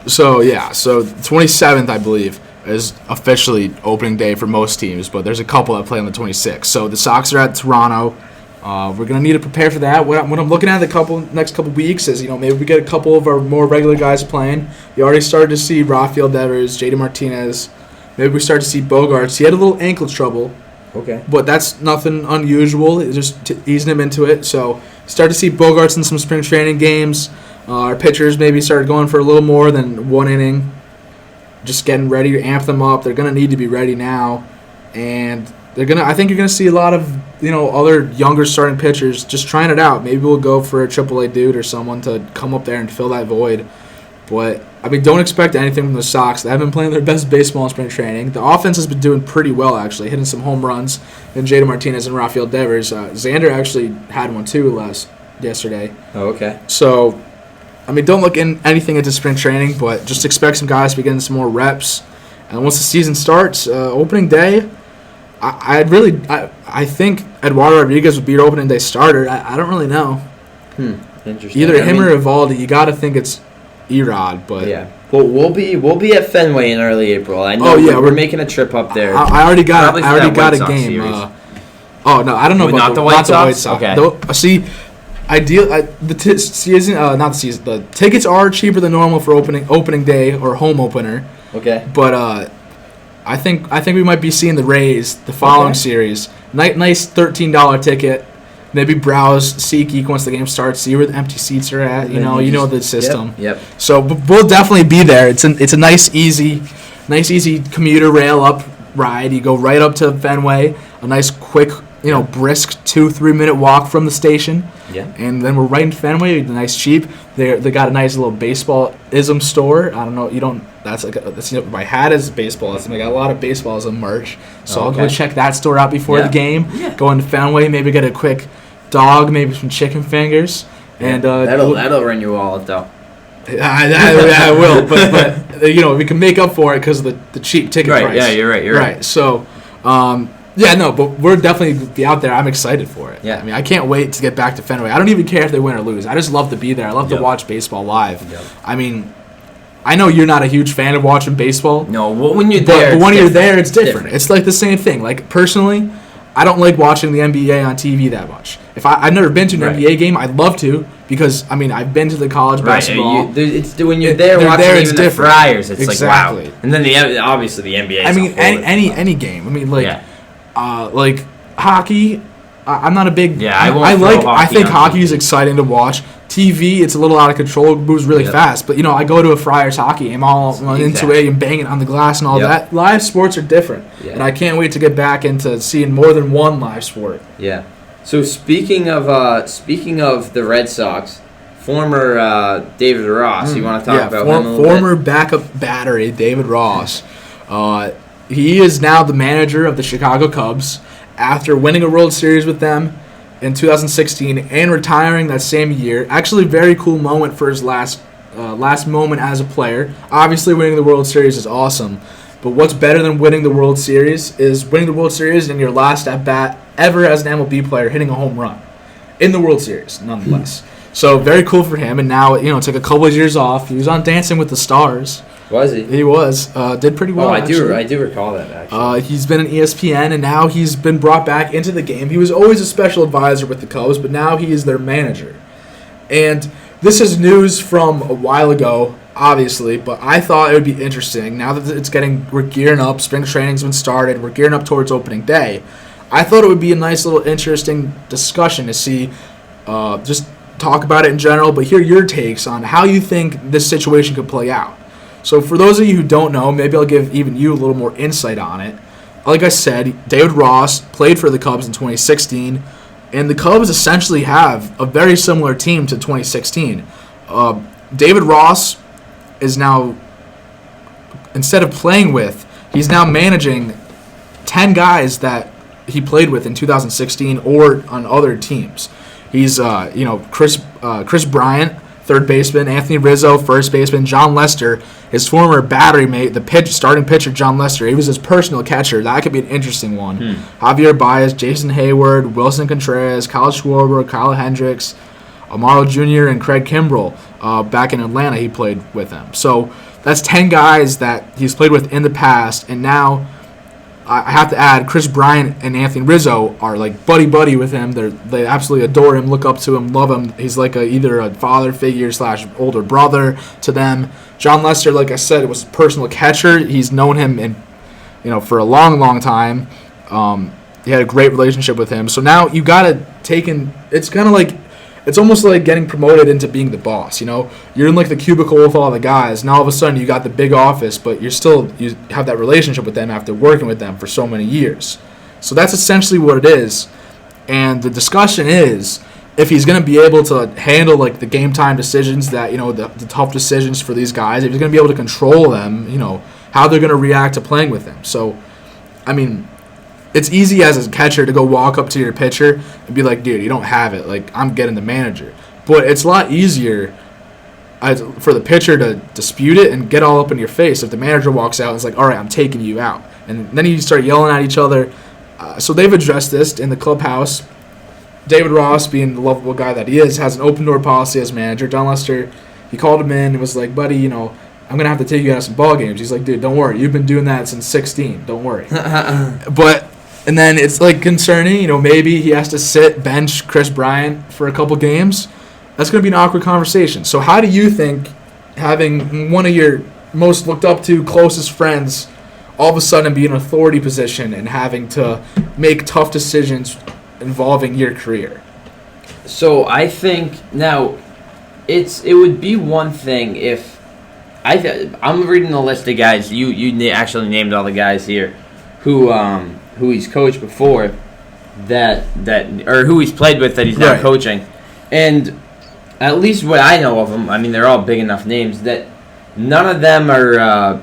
So 27th, I believe, is officially opening day for most teams, but there's a couple that play on the 26th. So the Sox are at Toronto. We're going to need to prepare for that. What I'm looking at the next couple weeks is, maybe we get a couple of our more regular guys playing. You already started to see Rafael Devers, JD Martinez. Maybe we start to see Bogarts. He had a little ankle trouble. Okay. But that's nothing unusual. It's just easing him into it. So start to see Bogarts in some spring training games. Our pitchers maybe started going for a little more than 1 inning. Just getting ready to amp them up. They're going to need to be ready now. And I think you're going to see a lot of, other younger starting pitchers just trying it out. Maybe we'll go for a AAA dude or someone to come up there and fill that void. But, don't expect anything from the Sox. They haven't been playing their best baseball in spring training. The offense has been doing pretty well, actually, hitting some home runs. And JD Martinez and Rafael Devers. Xander actually had one, too, yesterday. Oh, okay. So, I mean, don't look in anything into spring training, but just expect some guys to be getting some more reps. And once the season starts, opening day, I think Eduardo Rodriguez would be your opening day starter. I don't really know. Interesting. Either him or Evaldi. You got to think it's Erod, but yeah. Well, we'll be at Fenway in early April. I know. Oh, yeah, we're making a trip up there. I already got White a Sox game. series. Oh no, I don't know about not the White Sox. Okay. Okay. The tickets are cheaper than normal for opening day or home opener. Okay. But I think we might be seeing the Rays the following series. Nice $13 ticket. Maybe browse SeatGeek once the game starts. See where the empty seats are at. You know the system. Yep. So we'll definitely be there. It's a nice easy commuter rail up ride. You go right up to Fenway. A nice quick brisk 2-3 minute walk from the station. Yeah. And then we're right in Fenway. Nice cheap. They got a nice little baseball-ism store. I don't know. That's my hat is baseball-ism. They got a lot of baseball-ism merch. So I'll go check that store out before the game. Yeah. Go into Fenway. Maybe get a quick dog. Maybe some chicken fingers. And that'll run your wallet though. I will. But we can make up for it because of the cheap ticket price. Yeah, you're right. So. But we're definitely be out there. I'm excited for it. Yeah. I mean, I can't wait to get back to Fenway. I don't even care if they win or lose. I just love to be there. I love to watch baseball live. Yep. I mean, I know you're not a huge fan of watching baseball. No, well, when you're there, but when you're there, it's different. It's like the same thing. Like, personally, I don't like watching the NBA on TV that much. I've never been to an NBA game, I'd love to because, I mean, I've been to the college basketball. When you're there watching even the Friars, it's exactly. Like, wow. And then obviously the NBA. I mean, any game. I mean, like hockey. I'm not a big. Yeah, I think hockey is exciting to watch. TV, it's a little out of control. It moves really fast. But I go to a Friars hockey game, all into it and banging on the glass and all that. Live sports are different, and I can't wait to get back into seeing more than one live sport. Yeah. So speaking of the Red Sox, former David Ross, you want to talk about him a little former backup battery David Ross. He is now the manager of the Chicago Cubs after winning a World Series with them in 2016 and retiring that same year. Actually, very cool moment for his last moment as a player. Obviously, winning the World Series is awesome, but what's better than winning the World Series is winning the World Series in your last at-bat ever as an MLB player, hitting a home run in the World Series, nonetheless. So very cool for him, and now took a couple of years off. He was on Dancing with the Stars. Was he? He was. Did pretty well. I do recall that, actually. He's been in ESPN, and now he's been brought back into the game. He was always a special advisor with the Cubs, but now he is their manager. And this is news from a while ago, obviously, but I thought it would be interesting. Now that we're gearing up, spring training's been started, we're gearing up towards opening day. I thought it would be a nice little interesting discussion to see, just talk about it in general, but hear your takes on how you think this situation could play out. So for those of you who don't know, maybe I'll give even you a little more insight on it. Like I said, David Ross played for the Cubs in 2016, and the Cubs essentially have a very similar team to 2016. David Ross is now, instead of playing with, he's now managing 10 guys that he played with in 2016 or on other teams. He's, Chris Bryant, third baseman, Anthony Rizzo, first baseman, John Lester, his former battery mate, starting pitcher John Lester. He was his personal catcher. That could be an interesting one. Javier Baez, Jason Hayward, Wilson Contreras, Kyle Schwarber, Kyle Hendricks, Amaro Jr., and Craig Kimbrell. Back in Atlanta, he played with him. So that's 10 guys that he's played with in the past, and now I have to add, Chris Bryant and Anthony Rizzo are like buddy with him. They absolutely adore him, look up to him, love him. He's like either a father figure / older brother to them. John Lester, like I said, was a personal catcher. He's known him for a long time. He had a great relationship with him. So now you got to take in. It's almost like getting promoted into being the boss. You're in like the cubicle with all the guys. Now all of a sudden you got the big office, but you have that relationship with them after working with them for so many years. So that's essentially what it is. And the discussion is if he's going to be able to handle like the game time decisions that the tough decisions for these guys. If he's going to be able to control them, how they're going to react to playing with him. So, I mean, it's easy as a catcher to go walk up to your pitcher and be like, dude, you don't have it. Like, I'm getting the manager. But it's a lot easier for the pitcher to dispute it and get all up in your face if the manager walks out and is like, all right, I'm taking you out. And then you start yelling at each other. So they've addressed this in the clubhouse. David Ross, being the lovable guy that he is, has an open door policy as manager. John Lester, he called him in and was like, buddy, I'm going to have to take you out of some ball games. He's like, dude, don't worry. You've been doing that since 16. Don't worry. And then it's like concerning, maybe he has to bench Chris Bryant for a couple games. That's going to be an awkward conversation. So how do you think having one of your most looked up to, closest friends all of a sudden be in an authority position and having to make tough decisions involving your career? So I think now it would be one thing if I'm reading the list of guys you actually named all the guys here who he's coached before that or who he's played with that he's not coaching, and at least what I know of them, I mean they're all big enough names that none of them are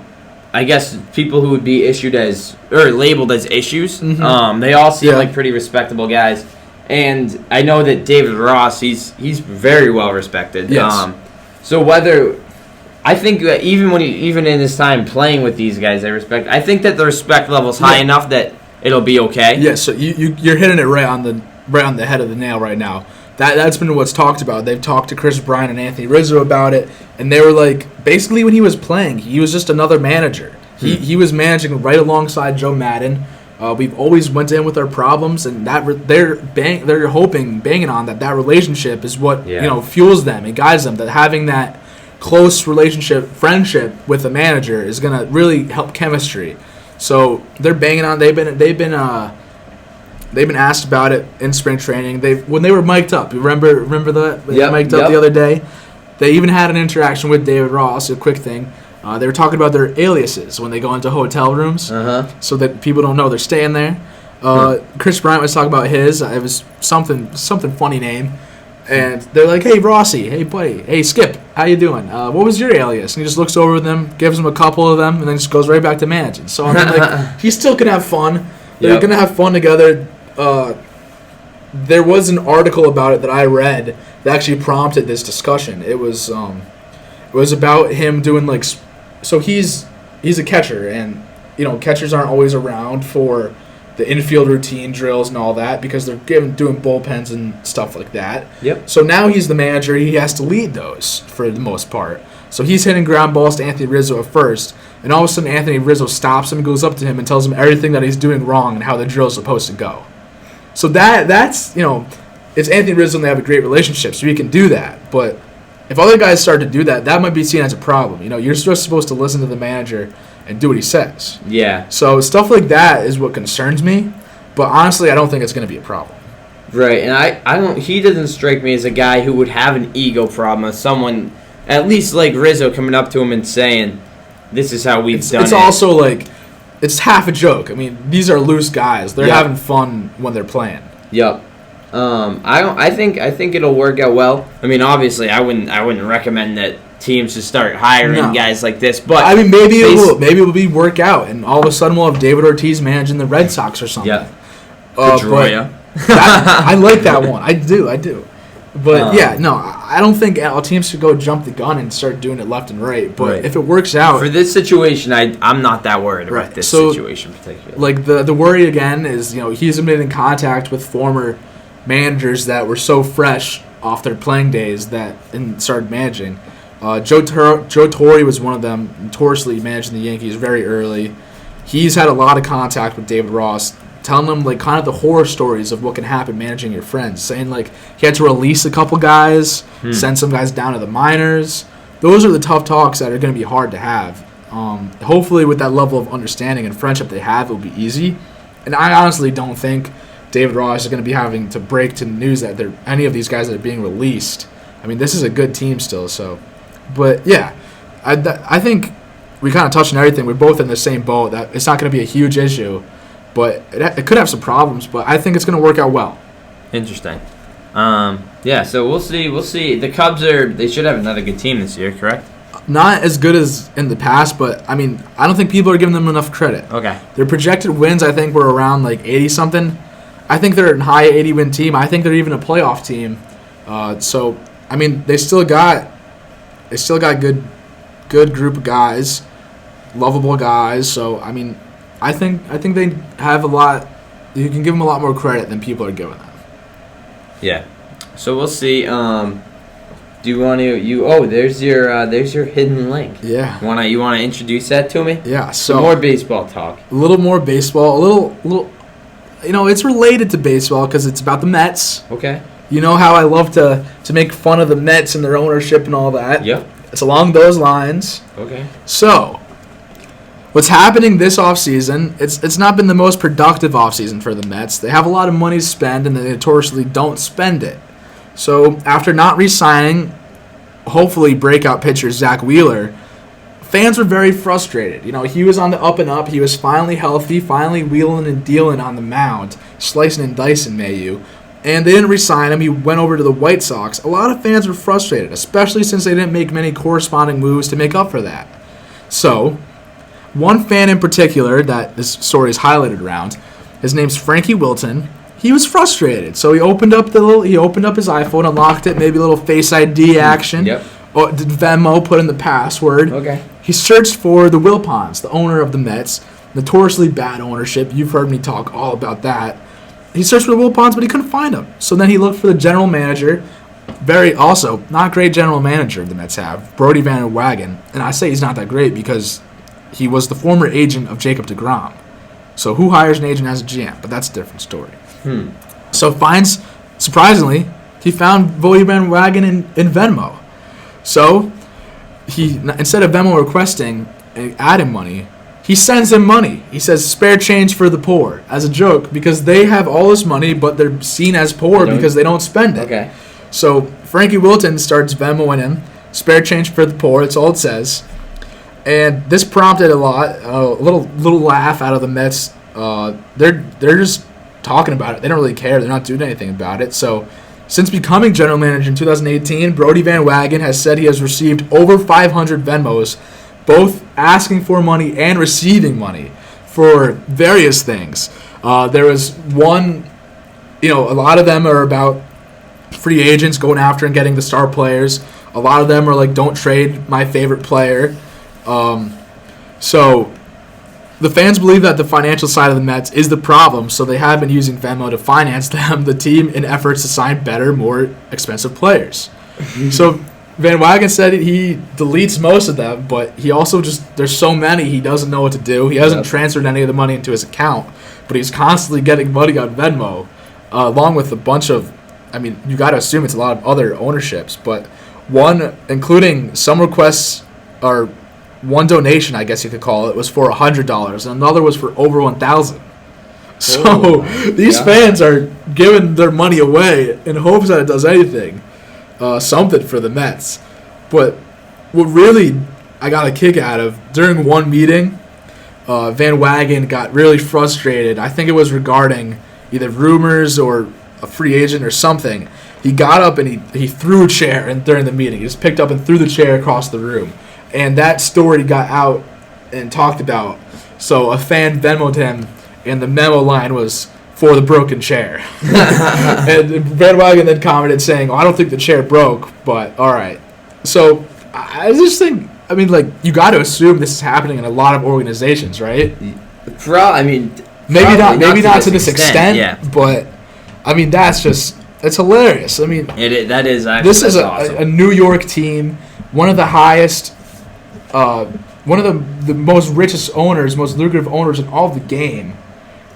I guess people who would be issued as or labeled as issues. Mm-hmm. They all seem like pretty respectable guys, and I know that David Ross, he's very well respected. Yes. So I think even in his time playing with these guys, I think that the respect level is high enough that it'll be okay. Yeah. So you're hitting it right on the head of the nail right now. That's been what's talked about. They've talked to Chris Bryant and Anthony Rizzo about it, and they were like, basically when he was playing, he was just another manager. He was managing right alongside Joe Madden. We've always went in with our problems, and they're banging on that relationship is what fuels them and guides them. That having that close friendship with a manager is gonna really help chemistry. So they're banging on. They've been asked about it in spring training. When they were mic'd up. You remember that? They were mic'd up the other day. They even had an interaction with David Ross. A quick thing. They were talking about their aliases when they go into hotel rooms, so that people don't know they're staying there. Chris Bryant was talking about his. It was something funny name, and they're like, "Hey Rossi, hey buddy, hey Skip, how you doing? What was your alias?" And he just looks over at them, gives them a couple of them, and then just goes right back to managing. So I mean, he still can have fun. They're gonna have fun together. There was an article about it that I read that actually prompted this discussion. It was about him doing so he's a catcher, and catchers aren't always around for the infield routine drills and all that because they're doing bullpens and stuff like that. Yep. So now he's the manager. He has to lead those for the most part. So he's hitting ground balls to Anthony Rizzo at first, and all of a sudden Anthony Rizzo stops him and goes up to him and tells him everything that he's doing wrong and how the drill's supposed to go. So that's it's Anthony Rizzo and they have a great relationship, so he can do that. But if other guys start to do that, that might be seen as a problem. You're just supposed to listen to the manager and do what he says. Yeah. So stuff like that is what concerns me. But honestly, I don't think it's going to be a problem. Right, and I don't. He doesn't strike me as a guy who would have an ego problem. As someone, at least like Rizzo, coming up to him and saying, "This is how we've done it." It's also it's half a joke. I mean, these are loose guys. They're having fun when they're playing. Yep. I think it'll work out well. I mean, obviously, I wouldn't recommend that teams should start hiring guys like this. But I mean, maybe it will. Maybe it will be work out, and all of a sudden we'll have David Ortiz managing the Red Sox or something. Yeah. Pedroia. I like that one. I do. But I don't think all teams should go jump the gun and start doing it left and right. But if it works out for this situation, I'm not that worried about this situation particularly. Like the worry again is he's been in contact with former managers that were so fresh off their playing days and started managing. Joe Torre was one of them, notoriously managing the Yankees very early. He's had a lot of contact with David Ross, telling him kind of the horror stories of what can happen managing your friends, saying he had to release a couple guys, send some guys down to the minors. Those are the tough talks that are going to be hard to have. Hopefully with that level of understanding and friendship they have, it will be easy. And I honestly don't think David Ross is going to be having to break to the news that any of these guys that are being released. I mean, this is a good team still. So, but yeah, I think we kind of touched on everything. We're both in the same boat. That it's not going to be a huge issue, but it could have some problems. But I think it's going to work out well. Interesting. So we'll see. The Cubs they should have another good team this year, correct? not as good as in the past, but I mean, I don't think people are giving them enough credit. Okay. Their projected wins, I think, were around like 80 something. I think they're a high 80 win team. I think they're even a playoff team. So I mean, they still got good group of guys, lovable guys. So I mean, I think they have a lot. You can give them a lot more credit than people are giving them. Yeah. So we'll see. Do you want to? There's your hidden link. Yeah. You wanna introduce that to me? Yeah. So Some more baseball talk. a little more baseball. A little. It's related to baseball because it's about the Mets. Okay. You know how I love to make fun of the Mets and their ownership and all that. Yep. It's along those lines. Okay. So, what's happening this offseason, it's not been the most productive offseason for the Mets. They have a lot of money to spend, and they notoriously don't spend it. So, after not re-signing, hopefully, breakout pitcher Zach Wheeler, fans were very frustrated. He was on the up and up. He was finally healthy, finally wheeling and dealing on the mound, slicing and dicing, Mayu. And they didn't re-sign him. He went over to the White Sox. A lot of fans were frustrated, especially since they didn't make many corresponding moves to make up for that. So, one fan in particular that this story is highlighted around, his name's Frankie Wilton. He was frustrated, so he opened up his iPhone, unlocked it, maybe a little Face ID action. Yep. Did Venmo, put in the password. Okay. He searched for the Wilpons, the owner of the Mets, notoriously bad ownership. You've heard me talk all about that. He searched for the Wilpons, but he couldn't find them. So then he looked for the general manager. Also, not great general manager the Mets have, Brody Van Wagen. And I say he's not that great because he was the former agent of Jacob deGrom. So who hires an agent as a GM? But that's a different story. So surprisingly, he found Brody Van Wagen in Venmo. So he, instead of Venmo requesting and adding money, he sends him money. He says, spare change for the poor, as a joke, because they have all this money, but they're seen as poor because they don't spend it. Okay. So Frankie Wilton starts Venmoing him, spare change for the poor, that's all it says. And this prompted a little laugh out of the Mets. They're just talking about it. They don't really care. They're not doing anything about it. So since becoming general manager in 2018, Brody Van Wagen has said he has received over 500 Venmos, both asking for money and receiving money for various things. There was one, a lot of them are about free agents going after and getting the star players. A lot of them are like, don't trade my favorite player. So the fans believe that the financial side of the Mets is the problem, so they have been using Venmo to finance the team in efforts to sign better, more expensive players. So Van Wagen said he deletes most of them, but he also there's so many he doesn't know what to do. He hasn't transferred any of the money into his account, but he's constantly getting money on Venmo, along with a bunch of, you got to assume it's a lot of other ownerships, but one, including some requests, or one donation, I guess you could call it, was for $100, and another was for over $1,000. So these fans are giving their money away in hopes that it does anything. Something for the Mets. But what really I got a kick out of, during one meeting, Van Wagen got really frustrated. I think it was regarding either rumors or a free agent or something. He got up and he threw a chair during the meeting. He just picked up and threw the chair across the room. And that story got out and talked about. So a fan Venmoed him, and the memo line was, for the broken chair. And Van Wagen then commented saying, I don't think the chair broke, but all right. So I just think, you got to assume this is happening in a lot of organizations, right? Maybe not to this extent, yeah. But it's hilarious. That is actually, this is awesome. a New York team, one of the highest, one of the most richest owners, most lucrative owners in all of the game,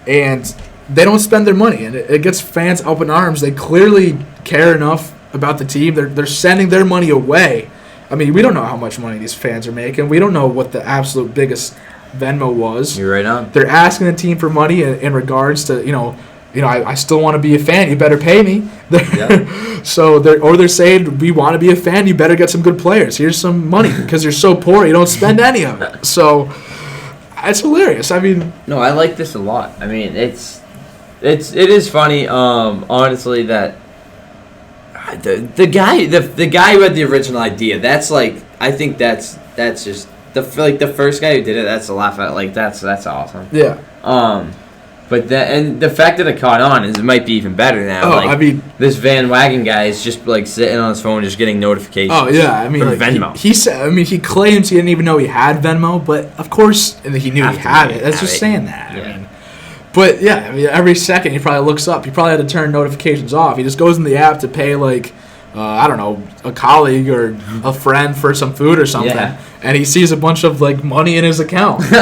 and they don't spend their money, and it gets fans up in arms. They clearly care enough about the team. They're sending their money away. We don't know how much money these fans are making. We don't know what the absolute biggest Venmo was. You're right on. They're asking the team for money in regards to, I still want to be a fan. You better pay me. Yep. So they're saying, we want to be a fan. You better get some good players. Here's some money because you're so poor. You don't spend any of it. So it's hilarious. No, I like this a lot. It is funny, honestly, that the guy who had the original idea, that's like I think that's just the first guy who did it. That's a laugh at. Like that's awesome. Yeah. But the fact that it caught on is it might be even better now. Oh, like, I mean, this Van Wagen guy is just like sitting on his phone, just getting notifications. Oh yeah, I mean, from like, Venmo. he said. I mean, he claims he didn't even know he had Venmo, but of course, and he knew he had it. That's just saying that. Yeah. I mean, but yeah, I mean, every second he probably looks up. He probably had to turn notifications off. He just goes in the app to pay like. I don't know, a colleague or a friend for some food or something, and he sees a bunch of like money in his account. So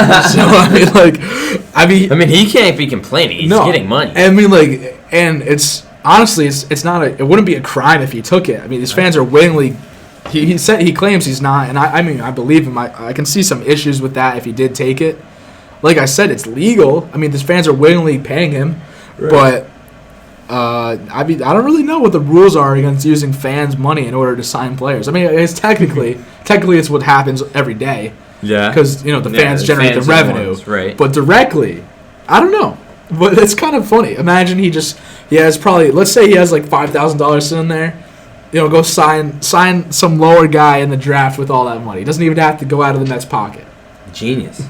I mean, he can't be complaining. He's getting money. I mean, like, and it's honestly, it's not it wouldn't be a crime if he took it. I mean, these fans are willingly. He claims he's not, and I mean, I believe him. I can see some issues with that if he did take it. Like I said, it's legal. I mean, these fans are willingly paying him, but. I mean, I don't really know what the rules are against using fans' money in order to sign players. I mean, it's technically it's what happens every day. Yeah. Because the fans generate the revenue, right? But directly, I don't know. But it's kind of funny. Imagine he has probably, let's say he has like $5,000 sitting there. Go sign some lower guy in the draft with all that money. He doesn't even have to go out of the Mets' pocket. Genius.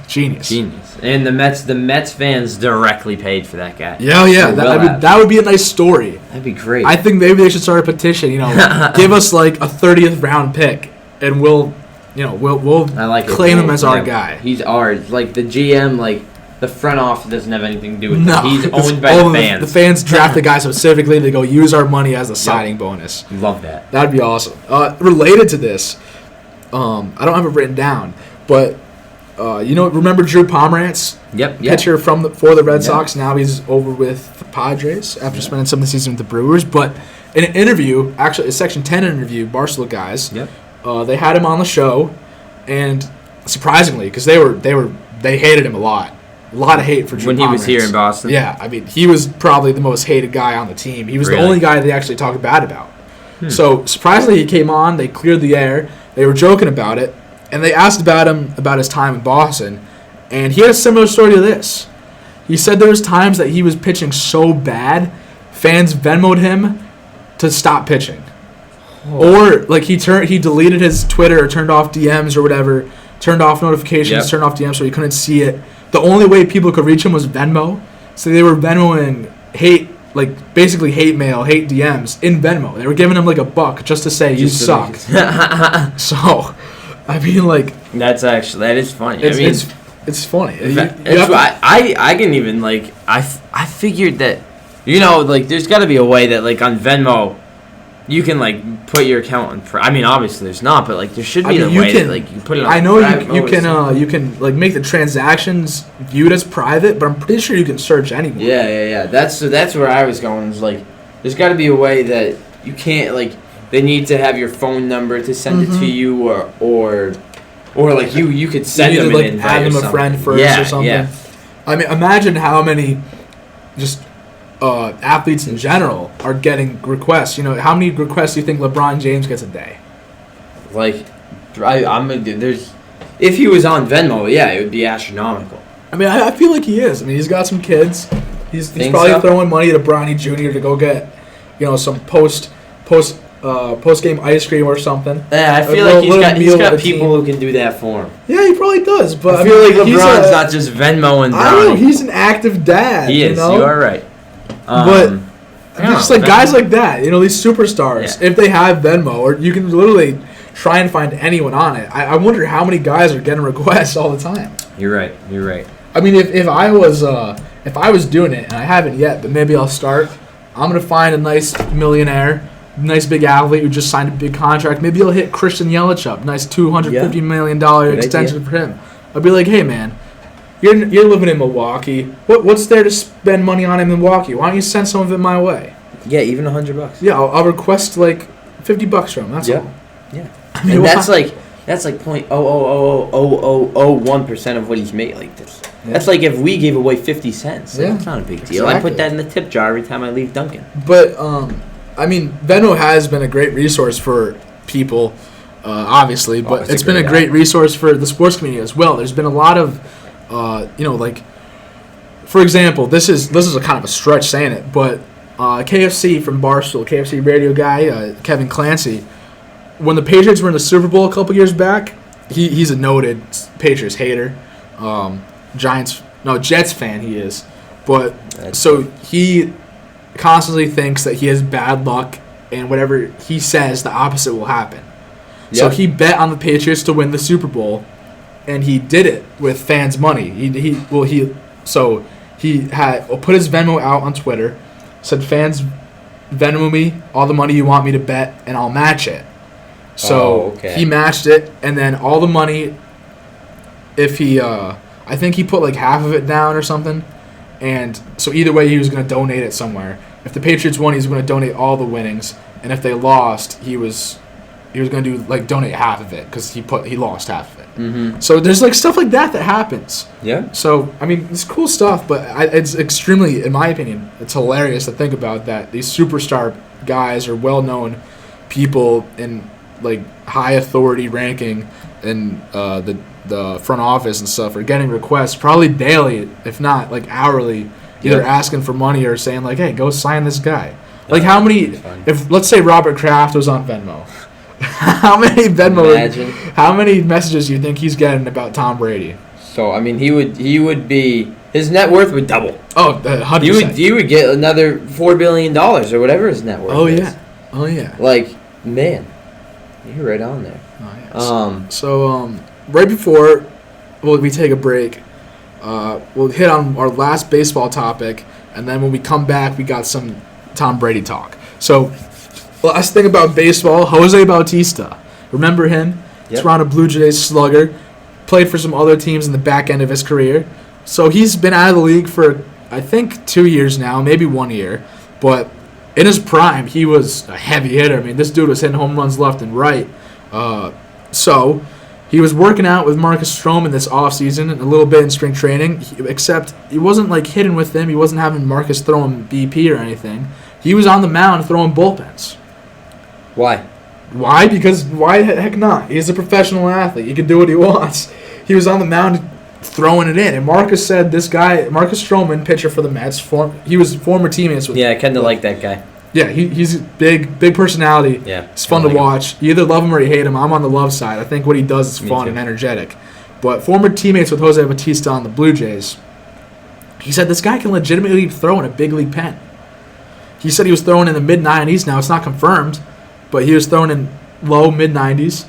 And the Mets fans directly paid for that guy. Yeah. That would be a nice story. That'd be great. I think maybe they should start a petition. Give us like a 30th round pick, and we'll claim him as our guy. He's ours. Like the GM, like the front office doesn't have anything to do with no, him. He's owned by the fans. The fans draft the guy specifically. They go use our money as a signing bonus. Love that. That'd be awesome. Related to this, I don't have it written down, but. Remember Drew Pomerantz? Yep. Pitcher for the Red Sox. Now he's over with the Padres after spending some of the season with the Brewers. But in an interview, actually a Section 10 interview, Barstool guys, they had him on the show, and surprisingly, because they hated him a lot of hate for Drew Pomerantz. When he was here in Boston. Yeah, I mean he was probably the most hated guy on the team. He was the only guy they actually talked bad about. So surprisingly, he came on. They cleared the air. They were joking about it. And they asked about his time in Boston, and he had a similar story to this. He said there was times that he was pitching so bad, fans Venmo'd him to stop pitching, or like he deleted his Twitter or turned off DMs or whatever, turned off notifications, turned off DMs so he couldn't see it. The only way people could reach him was Venmo, so they were Venmoing basically hate mail, hate DMs in Venmo. They were giving him like $1 just to say you suck. So. I mean, like that is funny. It's funny. I can even like I figured that there's got to be a way that like on Venmo you can like put your account on. I mean, obviously there's not, but like there should be a way that like you put it on. I know you can like make the transactions viewed as private, but I'm pretty sure you can search anyone. Yeah. That's where I was going. Is like there's got to be a way that you can't like. They need to have your phone number to send it to you, or like you could send them an invite add them or a friend first or something. Yeah. I mean, imagine how many just athletes in general are getting requests. How many requests do you think LeBron James gets a day? Like, if he was on Venmo, it would be astronomical. I mean, I feel like he is. I mean, he's got some kids. He's probably throwing money to Bronny Jr. to go get some post-game ice cream or something. Yeah, I feel like he's got people who can do that for him. Yeah, he probably does. But I feel like LeBron's not just Venmo and Bronny. I don't know. He's an active dad. He is. You are right. But just like guys like that, these superstars, if they have Venmo, or you can literally try and find anyone on it. I wonder how many guys are getting requests all the time. You're right. I mean, if I was doing it, and I haven't yet, but maybe I'll start. I'm gonna find a nice millionaire. Nice big athlete who just signed a big contract. Maybe he'll hit Christian Yelich up. Nice $250 million extension for him. I'll be like, hey man, you're living in Milwaukee. What's there to spend money on in Milwaukee? Why don't you send some of it my way? Yeah, even $100. Yeah, I'll request like $50 from him. That's all. Yeah. I mean, and that's like 0.00001% of what he's made. Like this. Yeah. That's like if we gave away 50 cents. Like, that's not a big deal. Exactly. I put that in the tip jar every time I leave Dunkin'. But I mean, Venmo has been a great resource for people, obviously, but it's been a great resource for the sports community as well. There's been a lot of, for example, this is a kind of a stretch saying it, but KFC from Barstool, KFC radio guy, Kevin Clancy, when the Patriots were in the Super Bowl a couple years back, he's a noted Patriots hater. Jets fan he is. But so he constantly thinks that he has bad luck, and whatever he says, the opposite will happen. Yep. So he bet on the Patriots to win the Super Bowl, and he did it with fans' money. He put his Venmo out on Twitter, said, "Fans, Venmo me all the money you want me to bet, and I'll match it." So he matched it, and then all the money, if he, I think he put like half of it down or something, and so either way he was going to donate it somewhere. If the Patriots won, he was going to donate all the winnings, and if they lost, he was going to donate half of it because he lost half of it. Mm-hmm. So there's like stuff like that happens. Yeah. So I mean, it's cool stuff, but it's extremely, in my opinion, it's hilarious to think about that these superstar guys are well-known people in like high authority ranking in the front office and stuff are getting requests probably daily, if not like hourly, either asking for money or saying like, "Hey, go sign this guy." Like how many? If let's say Robert Kraft was on Venmo. How many How many messages do you think he's getting about Tom Brady? So I mean, he would be, his net worth would double. Oh, 100%. You would get another $4 billion or whatever his net worth. Is. Oh yeah. Like, man, you're right on there. Oh, yes. So right before we take a break, we'll hit on our last baseball topic, and then when we come back, we got some Tom Brady talk. So. Last thing about baseball, Jose Bautista. Remember him? Yep. Toronto Blue Jays slugger. Played for some other teams in the back end of his career. So he's been out of the league for, I think, 2 years now, maybe 1 year. But in his prime, he was a heavy hitter. I mean, this dude was hitting home runs left and right. So he was working out with Marcus Stroman this offseason and a little bit in spring training, except he wasn't like hitting with him. He wasn't having Marcus throw him BP or anything. He was on the mound throwing bullpens. Why? Why? Because why the heck not? He's a professional athlete. He can do what he wants. He was on the mound throwing it in. And Marcus said this guy, Marcus Stroman, pitcher for the Mets, he was former teammates with. Yeah, I kind of like that guy. Yeah, he's a big personality. Yeah, it's fun to watch. You either love him or you hate him. I'm on the love side. I think what he does is fun and energetic. But former teammates with Jose Bautista on the Blue Jays, he said this guy can legitimately throw in a big league pen. He said he was throwing in the mid-90s. Now, it's not confirmed, but he was throwing in low, mid-90s.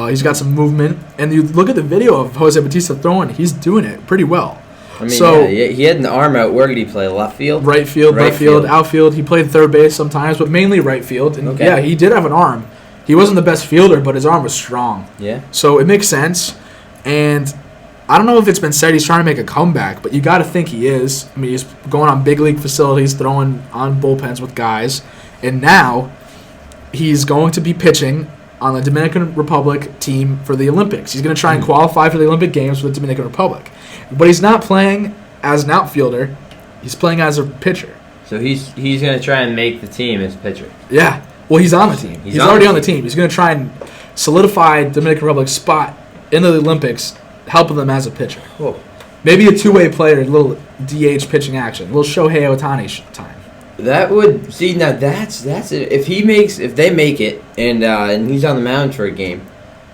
He's got some movement. And you look at the video of Jose Bautista throwing, he's doing it pretty well. I mean, he had an arm out. Where did he play? Left field? Right field, left field, outfield. He played third base sometimes, but mainly right field. And yeah, he did have an arm. He wasn't the best fielder, but his arm was strong. Yeah. So it makes sense. And I don't know if it's been said he's trying to make a comeback, but you got to think he is. I mean, he's going on big league facilities, throwing on bullpens with guys. And now he's going to be pitching on the Dominican Republic team for the Olympics. He's going to try and qualify for the Olympic Games for the Dominican Republic. But he's not playing as an outfielder. He's playing as a pitcher. So he's going to try and make the team as a pitcher. Yeah. Well, he's on the team. He's already on the team. He's going to try and solidify Dominican Republic's spot in the Olympics, helping them as a pitcher. Cool. Maybe a two-way player, a little DH pitching action, a little Shohei Ohtani time. That would now. That's it. If they make it and he's on the mound for a game,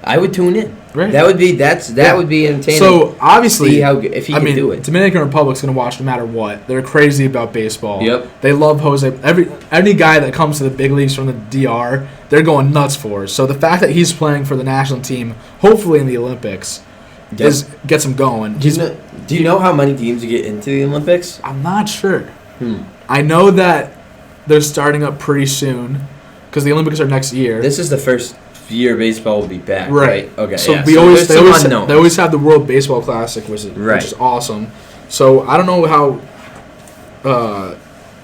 I would tune in. Right. That would be entertaining. So obviously, see if he can do it. Dominican Republic's gonna watch no matter what. They're crazy about baseball. Yep. They love Jose. Any guy that comes to the big leagues from the DR, they're going nuts for. So the fact that he's playing for the national team, hopefully in the Olympics, gets him going. Do you know how many teams you get into the Olympics? I'm not sure. I know that they're starting up pretty soon because the Olympics are next year. This is the first year baseball will be back, right? Okay. So they always have the World Baseball Classic, which is awesome. So I don't know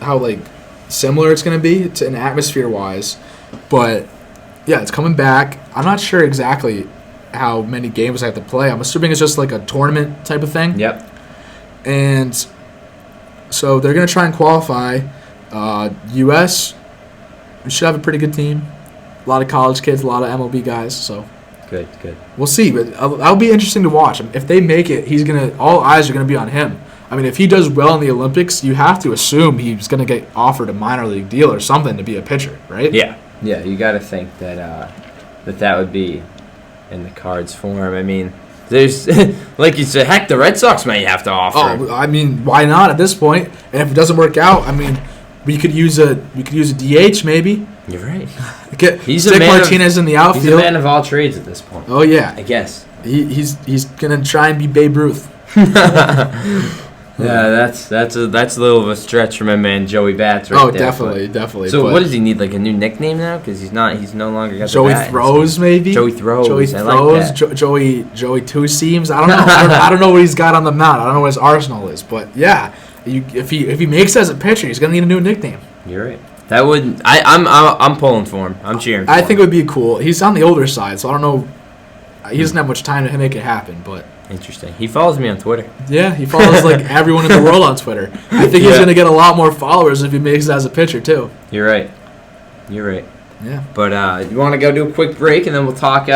how like similar it's going to be in atmosphere wise, but yeah, it's coming back. I'm not sure exactly how many games I have to play. I'm assuming it's just like a tournament type of thing. Yep. And so they're going to try and qualify. U.S. We should have a pretty good team. A lot of college kids, a lot of MLB guys. So good. We'll see, but that'll be interesting to watch. If they make it, all eyes are gonna be on him. I mean, if he does well in the Olympics, you have to assume he's gonna get offered a minor league deal or something to be a pitcher, right? Yeah. You got to think that that would be in the cards for him. I mean, there's like you said, heck, the Red Sox might have to offer him. Oh, I mean, why not at this point? And if it doesn't work out, I mean, we could use a DH maybe. You're right. Stick Martinez in the outfield. He's a man of all trades at this point. Oh yeah, I guess. He's gonna try and be Babe Ruth. Yeah, that's a little of a stretch for my man Joey Bats right there. Definitely. So what does he need, like a new nickname now? Because he's no longer got Joey the bat. Throws maybe. Joey Throws. I like that. Joey Two Seams. I don't know. I don't know what he's got on the mound. I don't know what his arsenal is. But yeah, if he makes it as a pitcher, he's gonna need a new nickname. You're right. That would I'm pulling for him. I'm cheering. For I him. think it would be cool. He's on the older side, so I don't know. He doesn't have much time to make it happen, but. Interesting. He follows me on Twitter. Yeah, he follows like everyone in the world on Twitter. I think he's gonna get a lot more followers if he makes it as a pitcher too. You're right. Yeah. But you want to go do a quick break and then we'll talk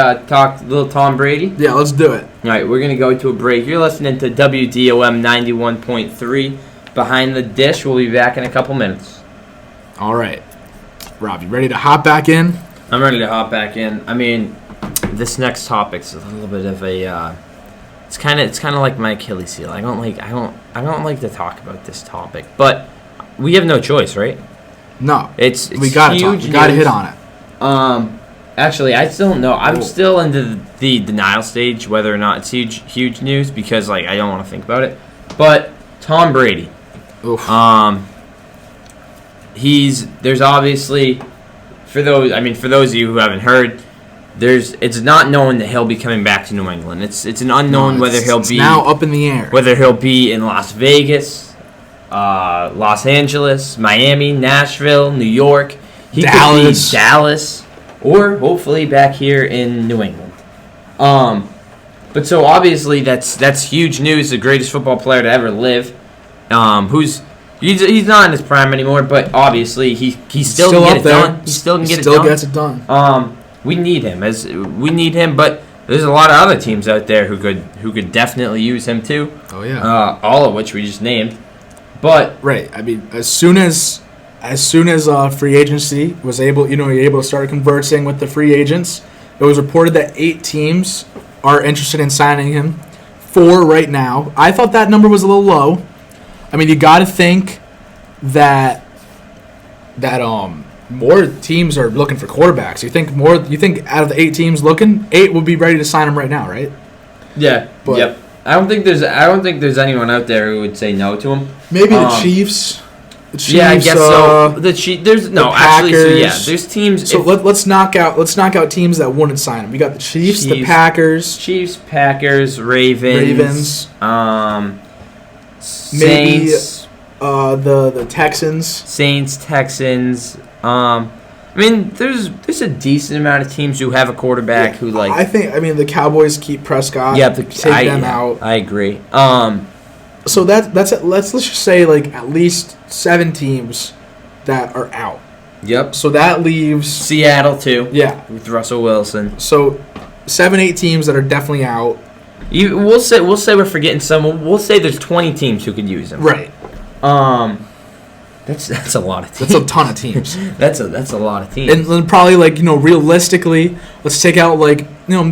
little Tom Brady. Yeah, let's do it. All right, we're gonna go to a break. You're listening to WDOM 91.3 Behind the Dish. We'll be back in a couple minutes. All right, Rob, you ready to hop back in? I'm ready to hop back in. I mean, this next topic's a little bit of a. It's kind of like my Achilles heel. I don't like to talk about this topic, but we have no choice, right? No, it's we gotta talk. We gotta hit on it. Actually, I still don't know. I'm still into the denial stage whether or not it's huge news because like I don't want to think about it. But Tom Brady, Oof. There's obviously for those of you who haven't heard. It's not known that he'll be coming back to New England. It's an unknown whether he'll be now up in the air. Whether he'll be in Las Vegas, Los Angeles, Miami, Nashville, New York. He could be Dallas, or hopefully back here in New England. But so obviously that's huge news. The greatest football player to ever live. He's not in his prime anymore, but obviously he still can get it done. He still can get it done. Still gets it done. We need him, but there's a lot of other teams out there who could definitely use him too. Oh yeah. All of which we just named. But right, I mean, as soon as free agency was able, you're able to start conversing with the free agents, it was reported that 8 teams are interested in signing him. 4 right now. I thought that number was a little low. I mean, you got to think that more teams are looking for quarterbacks. You think out of the 8 teams looking, 8 would be ready to sign him right now, right? Yeah. Yep. I don't think there's anyone out there who would say no to him. Maybe the Chiefs. Yeah, I guess so. The Chiefs. There's no actually. So yeah, there's teams. So let's knock out teams that wouldn't sign him. We got the Chiefs, the Packers, Ravens. Maybe Saints. The Texans. Saints, Texans. I mean, there's a decent amount of teams who have a quarterback who like. I think the Cowboys keep Prescott. Yeah, take them out. I agree. So that's it. Let's just say like at least 7 teams that are out. Yep. So that leaves Seattle too. Yeah, with Russell Wilson. So 7-8 teams that are definitely out. We'll say we're forgetting some. We'll say there's 20 teams who could use him. Right. That's a lot of teams. That's a ton of teams. that's a lot of teams. And then probably realistically, let's take out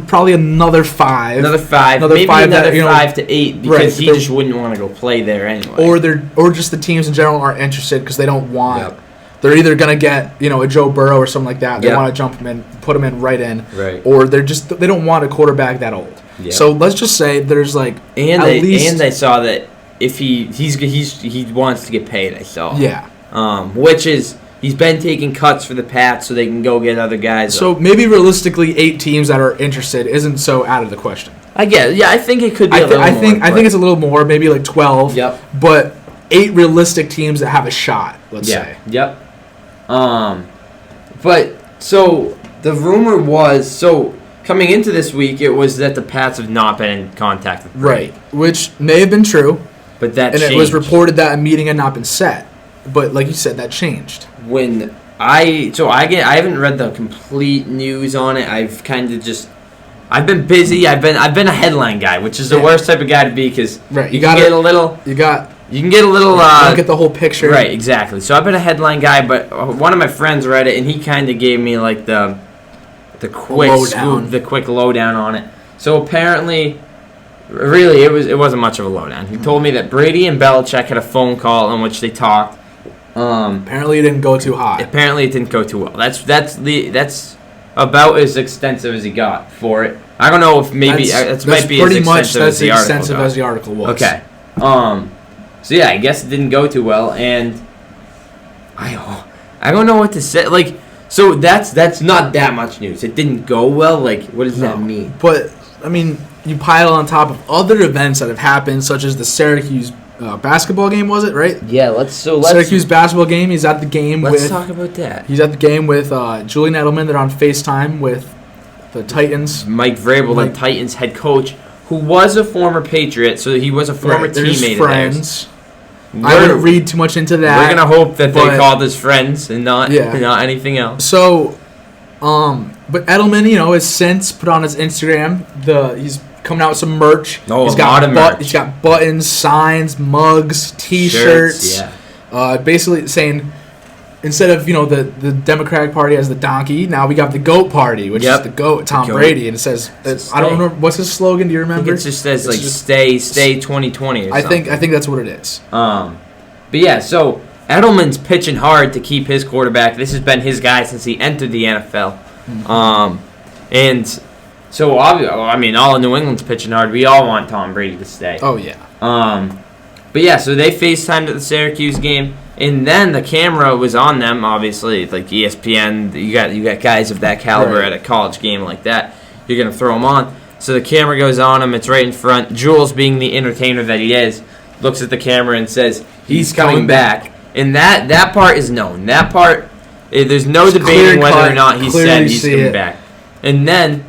probably another 5. Another 5. Maybe 5 to 8 because he just wouldn't want to go play there anyway. Or just the teams in general aren't interested because they don't want. Yep. They're either gonna get a Joe Burrow or something like that. They want to jump him in, put him in right in. Right. Or they don't want a quarterback that old. Yep. So let's just say there's they saw that. If he wants to get paid, I saw. Yeah. Which is he's been taking cuts for the Pats so they can go get other guys. So maybe realistically, 8 teams that are interested isn't so out of the question. I guess. Yeah, I think it could be a little more. I think it's a little more, maybe like 12. Yep. But 8 realistic teams that have a shot. Let's say. Yep. But so the rumor was coming into this week, it was that the Pats have not been in contact with Brady. Right, which may have been true. But that changed. And it was reported that a meeting had not been set. But like you said, that changed. When I haven't read the complete news on it. I've kind of I've been busy. I've been a headline guy, which is the worst type of guy to be because you can get a little. You can get a little. You don't get the whole picture. Right, exactly. So I've been a headline guy, but one of my friends read it and he kind of gave me like the quick lowdown. scoop, the quick lowdown on it. So apparently, really, it wasn't much of a lowdown. He told me that Brady and Belichick had a phone call in which they talked. Apparently, it didn't go too high. Apparently, it didn't go too well. That's about as extensive as he got for it. I don't know if maybe that might be pretty as much extensive as the article extensive got. as the article was. Okay. So yeah, I guess it didn't go too well, and I don't know what to say. Like, so that's not that much news. It didn't go well. Like, what does that mean? But I mean, you pile on top of other events that have happened, such as the Syracuse basketball game. Was it right? Yeah. Let's Syracuse basketball game. He's at the game let's with. talk about that. He's at the game with Julian Edelman. They're on FaceTime with the Titans. Mike Vrabel, the Titans head coach, who was a former Patriot, so he was a former teammate of theirs. I wouldn't read too much into that. We're gonna hope that they called us friends and not anything else. So, but Edelman, has since put on his Instagram he's coming out with some merch. Oh, he's a lot of merch. He's got buttons, signs, mugs, T-shirts. Shirts, basically saying instead of the Democratic Party as the donkey, now we got the goat party, which is the goat, Tom Brady, and it says I don't remember what's his slogan. Do you remember? I think it just says stay 2020 or something. I think that's what it is. But yeah, so Edelman's pitching hard to keep his quarterback. This has been his guy since he entered the NFL. And so all of New England's pitching hard. We all want Tom Brady to stay. Oh yeah. But yeah, so they FaceTimed at the Syracuse game. And then the camera was on them, obviously, like ESPN. You got guys of that caliber at a college game like that. You're gonna throw them on. So the camera goes on him. It's right in front. Jules, being the entertainer that he is, looks at the camera and says, "He's coming back." And that part is known. That part, there's no debating whether or not he said he's coming back. And then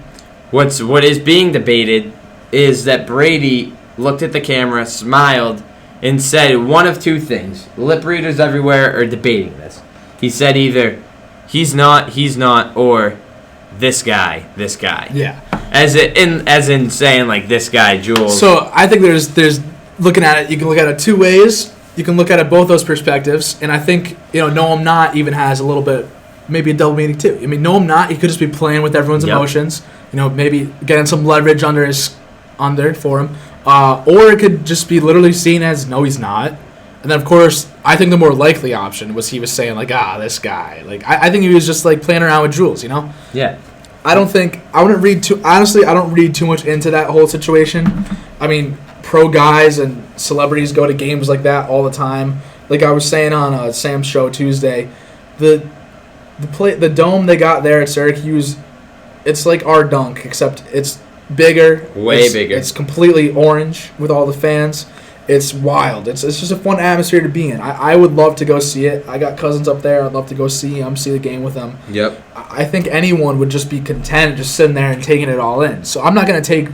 what is being debated is that Brady looked at the camera, smiled, and said one of two things. Lip readers everywhere are debating this. He said either he's not, or this guy. Yeah. As in saying like this guy, Jules. So I think there's looking at it. You can look at it two ways. You can look at it both those perspectives, and I think no, I'm not even has a little bit maybe a double meaning too. I mean, no, I'm not. He could just be playing with everyone's emotions. Maybe getting some leverage under for him. Or it could just be literally seen as, no, he's not. And then, of course, I think the more likely option was he was saying, like, this guy. Like, I think he was just, like, playing around with Jules, Yeah. I don't read too much into that whole situation. I mean, pro guys and celebrities go to games like that all the time. Like I was saying on Sam's show Tuesday, the dome they got there at Syracuse, it's like our dunk, except it's bigger. Way bigger. It's completely orange with all the fans. It's wild. It's just a fun atmosphere to be in. I would love to go see it. I got cousins up there. I'd love to go see the game with them. Yep. I think anyone would just be content just sitting there and taking it all in. So I'm not going to take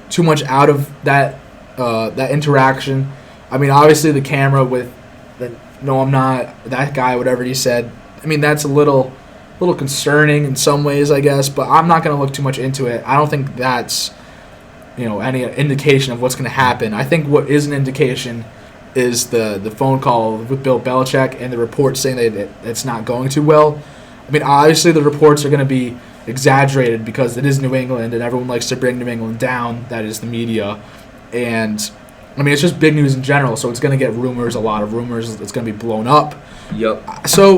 too much out of that interaction. I mean, obviously the camera with the no, I'm not that guy, whatever he said. I mean, that's a little concerning in some ways, I guess. But I'm not going to look too much into it. I don't think that's any indication of what's going to happen. I think what is an indication is the phone call with Bill Belichick and the report saying that it's not going too well. I mean, obviously the reports are going to be exaggerated because it is New England and everyone likes to bring New England down. That is the media. And, I mean, it's just big news in general, so it's going to get rumors, a lot of rumors. It's going to be blown up. Yep. So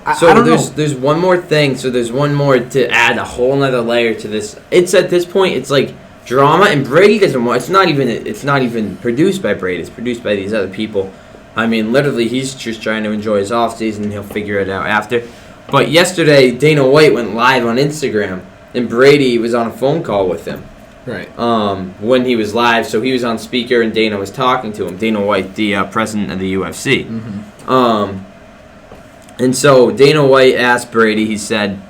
I don't know. There's one more thing. So there's one more to add a whole nother layer to this. It's at this point, it's like drama, and Brady doesn't want. It's not even produced by Brady. It's produced by these other people. I mean, literally, he's just trying to enjoy his off season. He'll figure it out after. But yesterday, Dana White went live on Instagram, and Brady was on a phone call with him. Right. When he was live, so he was on speaker, and Dana was talking to him. Dana White, the president of the UFC. Mm-hmm. And so Dana White asked Brady. He said,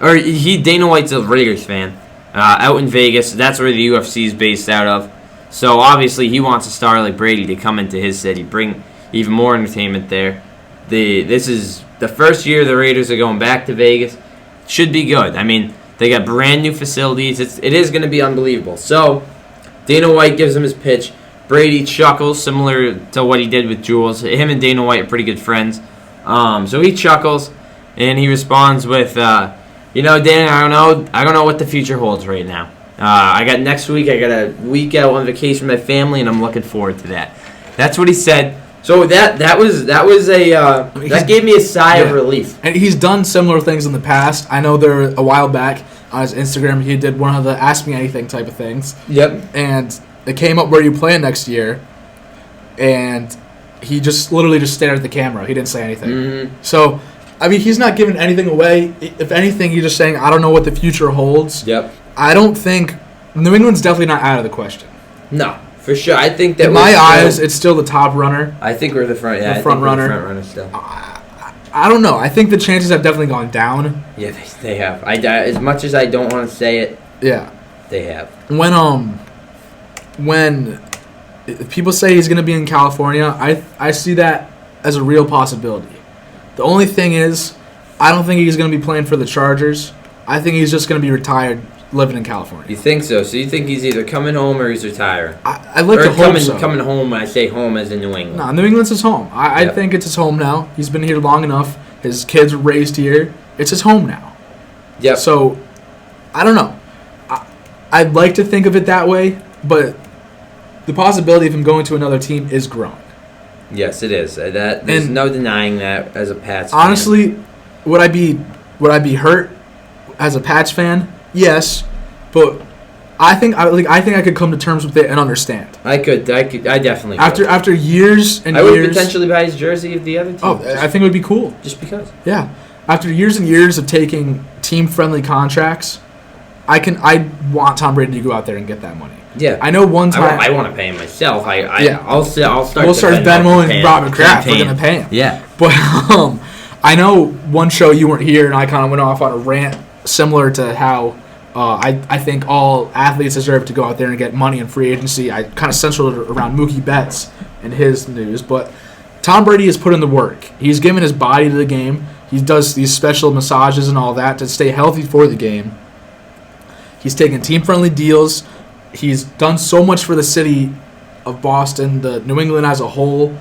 Dana White's a Raiders fan. Out in Vegas, that's where the UFC is based out of. So obviously he wants a star like Brady to come into his city, bring even more entertainment there. This is the first year the Raiders are going back to Vegas. Should be good. I mean, they got brand new facilities. It is going to be unbelievable. So Dana White gives him his pitch. Brady chuckles, similar to what he did with Jules. Him and Dana White are pretty good friends. So he chuckles, and he responds with, Dan, I don't know what the future holds right now. I got next week. I got a week out on vacation with my family, and I'm looking forward to that. That's what he said. So that gave me a sigh of relief. And he's done similar things in the past. I know there a while back on his Instagram he did one of the Ask Me Anything type of things. Yep. And it came up, where you playing next year, and he just literally just stared at the camera. He didn't say anything. Mm-hmm. So, I mean, he's not giving anything away. If anything, he's just saying, I don't know what the future holds. Yep. I don't think New England's definitely not out of the question. No, for sure. I think that in my eyes, it's still the top runner. I think we're the front. Yeah, front runner. Front runner still. I don't know. I think the chances have definitely gone down. Yeah, they have. As much as I don't want to say it. Yeah. They have. When people say he's going to be in California, I see that as a real possibility. The only thing is, I don't think he's going to be playing for the Chargers. I think he's just going to be retired, living in California. You think so? So you think he's either coming home or he's retiring? I like to hope so. Coming home, when I say home as in New England. No, New England's his home. I think it's his home now. He's been here long enough. His kids were raised here. It's his home now. Yep. So, I don't know. I'd like to think of it that way, but the possibility of him going to another team is growing. Yes, it is. There's no denying that as a Pats fan. Honestly, would I be hurt as a Pats fan? Yes, but I think I could come to terms with it and understand. I definitely could. After years and I years, would potentially buy his jersey of the other team. Oh, I think it would be cool. Just because. Yeah. After years and years of taking team-friendly contracts, I want Tom Brady to go out there and get that money. Yeah. I know one time. I want to pay him myself. I'll start. We'll start Venmo and Robin Kraft. We're gonna pay him. Yeah. But I know one show you weren't here, and I kind of went off on a rant similar to how I think all athletes deserve to go out there and get money in free agency. I kind of centered it around Mookie Betts and his news, but Tom Brady has put in the work. He's given his body to the game. He does these special massages and all that to stay healthy for the game. He's taken team-friendly deals. He's done so much for the city of Boston, the New England as a whole.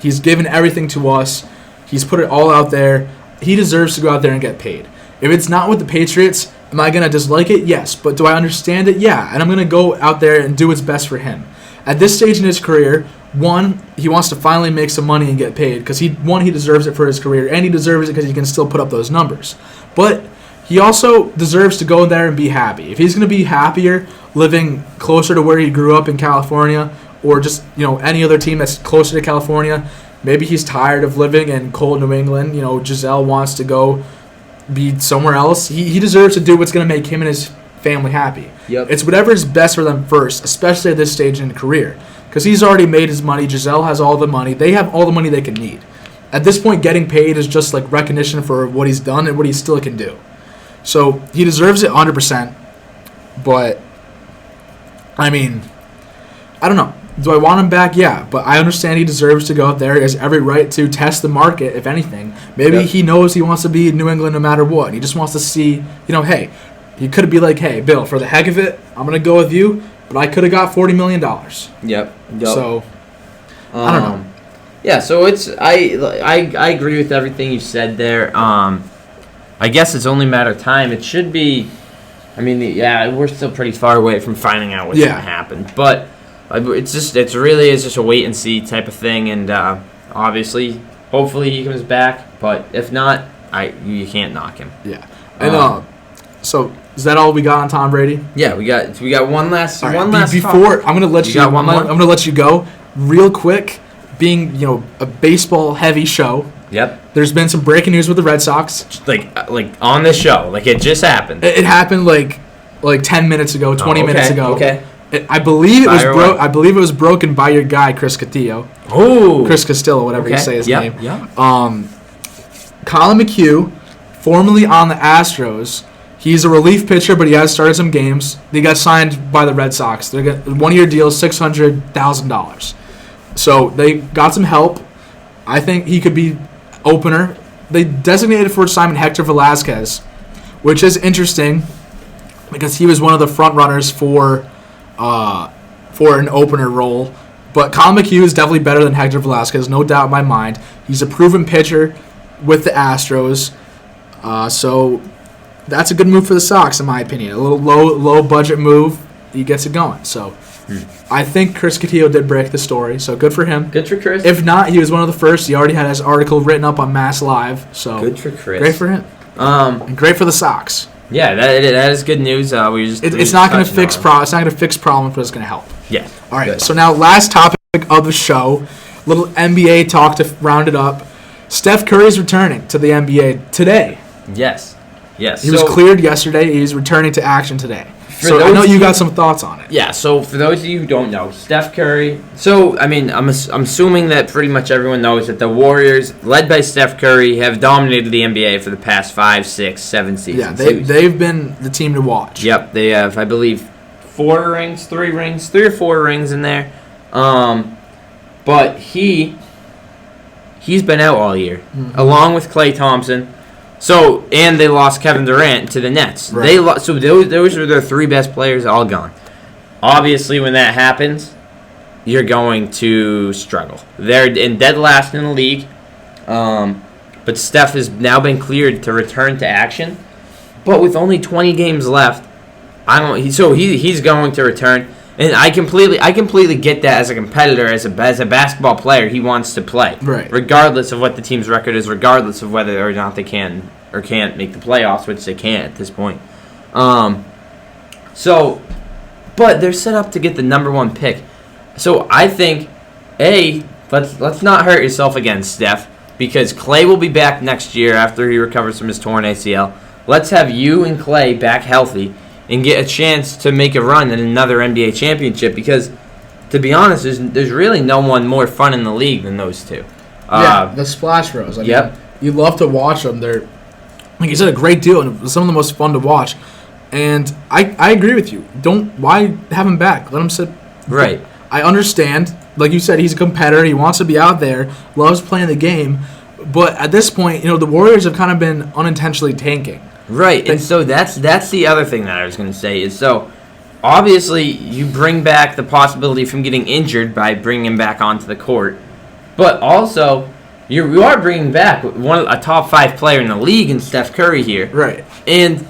He's given everything to us. He's put it all out there. He deserves to go out there and get paid. If it's not with the Patriots, am I going to dislike it? Yes. But do I understand it? Yeah. And I'm going to go out there and do what's best for him. At this stage in his career, one, he wants to finally make some money and get paid because he deserves it for his career, and he deserves it because he can still put up those numbers. But he also deserves to go there and be happy. If he's going to be happier living closer to where he grew up in California, or just any other team that's closer to California, maybe he's tired of living in cold New England. Giselle wants to go be somewhere else. He deserves to do what's going to make him and his family happy. Yep. It's whatever is best for them first, especially at this stage in the career, because he's already made his money. Giselle has all the money. They have all the money they can need. At this point, getting paid is just like recognition for what he's done and what he still can do. So he deserves it 100%. But I mean, I don't know. Do I want him back? Yeah, but I understand he deserves to go out there. He has every right to test the market, if anything. Maybe he knows he wants to be in New England no matter what. He just wants to see, hey, he could be like, hey, Bill, for the heck of it, I'm going to go with you, but I could have got $40 million. Yep. So, I don't know. Yeah, so I agree with everything you said there. I guess it's only a matter of time. It should be, we're still pretty far away from finding out what's going to happen, but it's really just a wait and see type of thing, and obviously, hopefully he comes back. But if not, you can't knock him. Yeah, and so is that all we got on Tom Brady? Yeah, we got one last before talk. I'm gonna let you. I'm gonna let you go real quick. Being a baseball heavy show. Yep. There's been some breaking news with the Red Sox. Like on this show, like it just happened. It happened like 10 minutes ago, 20 minutes ago. Okay. I believe it was broken by your guy Chris Castillo. Oh, Chris Castillo, whatever you say his name. Yeah. Colin McHugh, formerly on the Astros, he's a relief pitcher, but he has started some games. They got signed by the Red Sox. They got a 1-year deal, $600,000. So they got some help. I think he could be opener. They designated for Simon Hector Velasquez, which is interesting because he was one of the front runners for an opener role. But Colin McHugh is definitely better than Hector Velasquez, no doubt in my mind. He's a proven pitcher with the Astros. So that's a good move for the Sox, in my opinion. A little low budget move, he gets it going. So I think Chris Cotillo did break the story, so good for him. Good for Chris. If not, he was one of the first. He already had his article written up on Mass Live, so good for Chris. Great for him. And great for the Sox. Yeah, that is good news. It's not going to fix problems, but it's going to help. Yeah. All right. Good. So now, last topic of the show, little NBA talk to round it up. Steph Curry's returning to the NBA today. Yes. He was cleared yesterday. He's returning to action today. So I know you got some thoughts on it. Yeah. So for those of you who don't know, Steph Curry. So I mean, I'm assuming that pretty much everyone knows that the Warriors, led by Steph Curry, have dominated the NBA for the past 5, 6, 7 seasons. Yeah, they've been the team to watch. Yep, they have, I believe, 3 or 4 rings in there. But he's been out all year, along with Klay Thompson. So, and they lost Kevin Durant to the Nets. Right. So those are their 3 best players all gone. Obviously, when that happens, you're going to struggle. They're in dead last in the league. But Steph has now been cleared to return to action. But with only 20 games left, he's going to return. And I completely get that as a competitor, as a basketball player, he wants to play, right? Regardless of what the team's record is, regardless of whether or not they can or can't make the playoffs, which they can't at this point. But they're set up to get the number 1 pick. So I think, let's not hurt yourself again, Steph, because Klay will be back next year after he recovers from his torn ACL. Let's have you and Klay back healthy and get a chance to make a run at another NBA championship, because, to be honest, there's really no one more fun in the league than those two. The Splash Bros. I mean, you love to watch them. They're, like you said, a great deal, and some of the most fun to watch. And I agree with you. Why have him back? Let him sit. Right. I understand. Like you said, he's a competitor. He wants to be out there, loves playing the game. But at this point, the Warriors have kind of been unintentionally tanking. Right, and so that's the other thing that I was going to say is, so obviously you bring back the possibility from getting injured by bringing him back onto the court, but also you are bringing back a top 5 player in the league in Steph Curry here. Right. And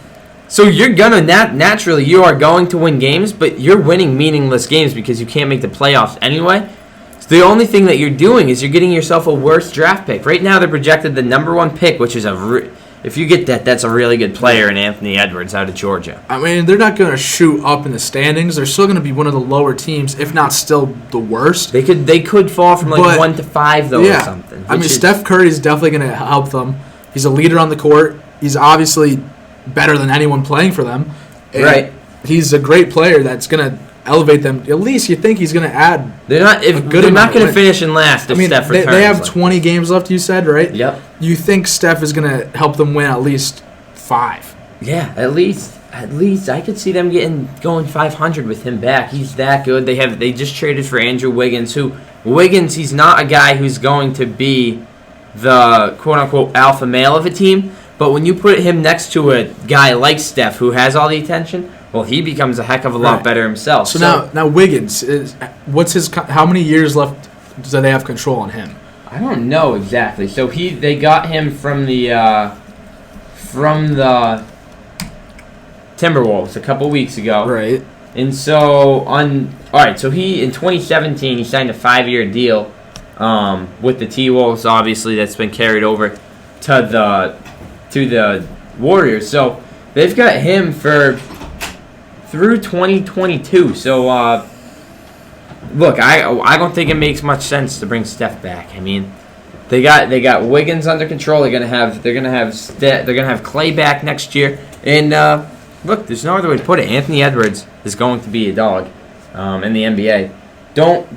so you're gonna naturally you are going to win games, but you're winning meaningless games because you can't make the playoffs anyway. So the only thing that you're doing is you're getting yourself a worse draft pick. Right now they're projected the number 1 pick, which is if you get that, that's a really good player in Anthony Edwards out of Georgia. I mean, they're not going to shoot up in the standings. They're still going to be one of the lower teams, if not still the worst. They could fall from 1 to 5 though, or something. I mean, Steph Curry is definitely going to help them. He's a leader on the court. He's obviously better than anyone playing for them. And right. He's a great player that's going to elevate them. At least you think he's going to add. They're not going to finish in last if Steph returns. They have 20 games left. You said, right? Yep. You think Steph is going to help them win at least 5? Yeah, at least I could see them going 500 with him back. He's that good. They just traded for Andrew Wiggins. He's not a guy who's going to be the quote unquote alpha male of a team. But when you put him next to a guy like Steph who has all the attention, well, he becomes a heck of a lot better himself. So now Wiggins, how many years left do they have control on him? I don't know exactly. So they got him from the Timberwolves a couple weeks ago. Right. And so so he in 2017 he signed a 5-year deal with the T-Wolves. Obviously, that's been carried over to the Warriors. So they've got him through 2022. So look, I don't think it makes much sense to bring Steph back. I mean, they got Wiggins under control. They're gonna have Klay back next year. And look, there's no other way to put it. Anthony Edwards is going to be a dog in the NBA. Don't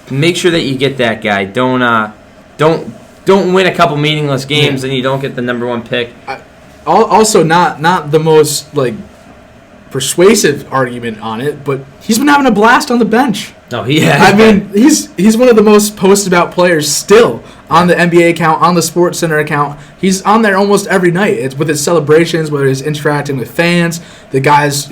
make sure that you get that guy. Don't win a couple meaningless games and you don't get the number 1 pick. Also, not the most persuasive argument on it, but he's been having a blast on the bench. No, he has. I mean, he's one of the most posted about players still on the NBA account, on the Sports Center account. He's on there almost every night. It's with his celebrations, whether he's interacting with fans, the guys,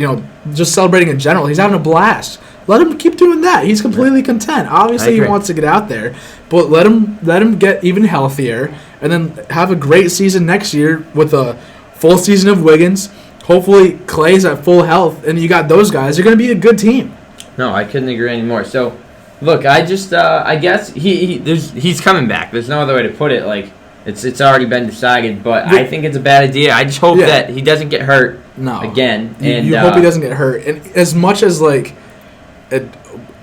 just celebrating in general. He's having a blast. Let him keep doing that. He's completely content. Obviously, he wants to get out there, but let him get even healthier, and then have a great season next year with a full season of Wiggins. Hopefully Clay's at full health, and you got those guys. You're going to be a good team. No, I couldn't agree anymore. So, look, I just I guess he's coming back. There's no other way to put it. Like it's already been decided, but I think it's a bad idea. I just hope that he doesn't get hurt again. You hope he doesn't get hurt. And as much as like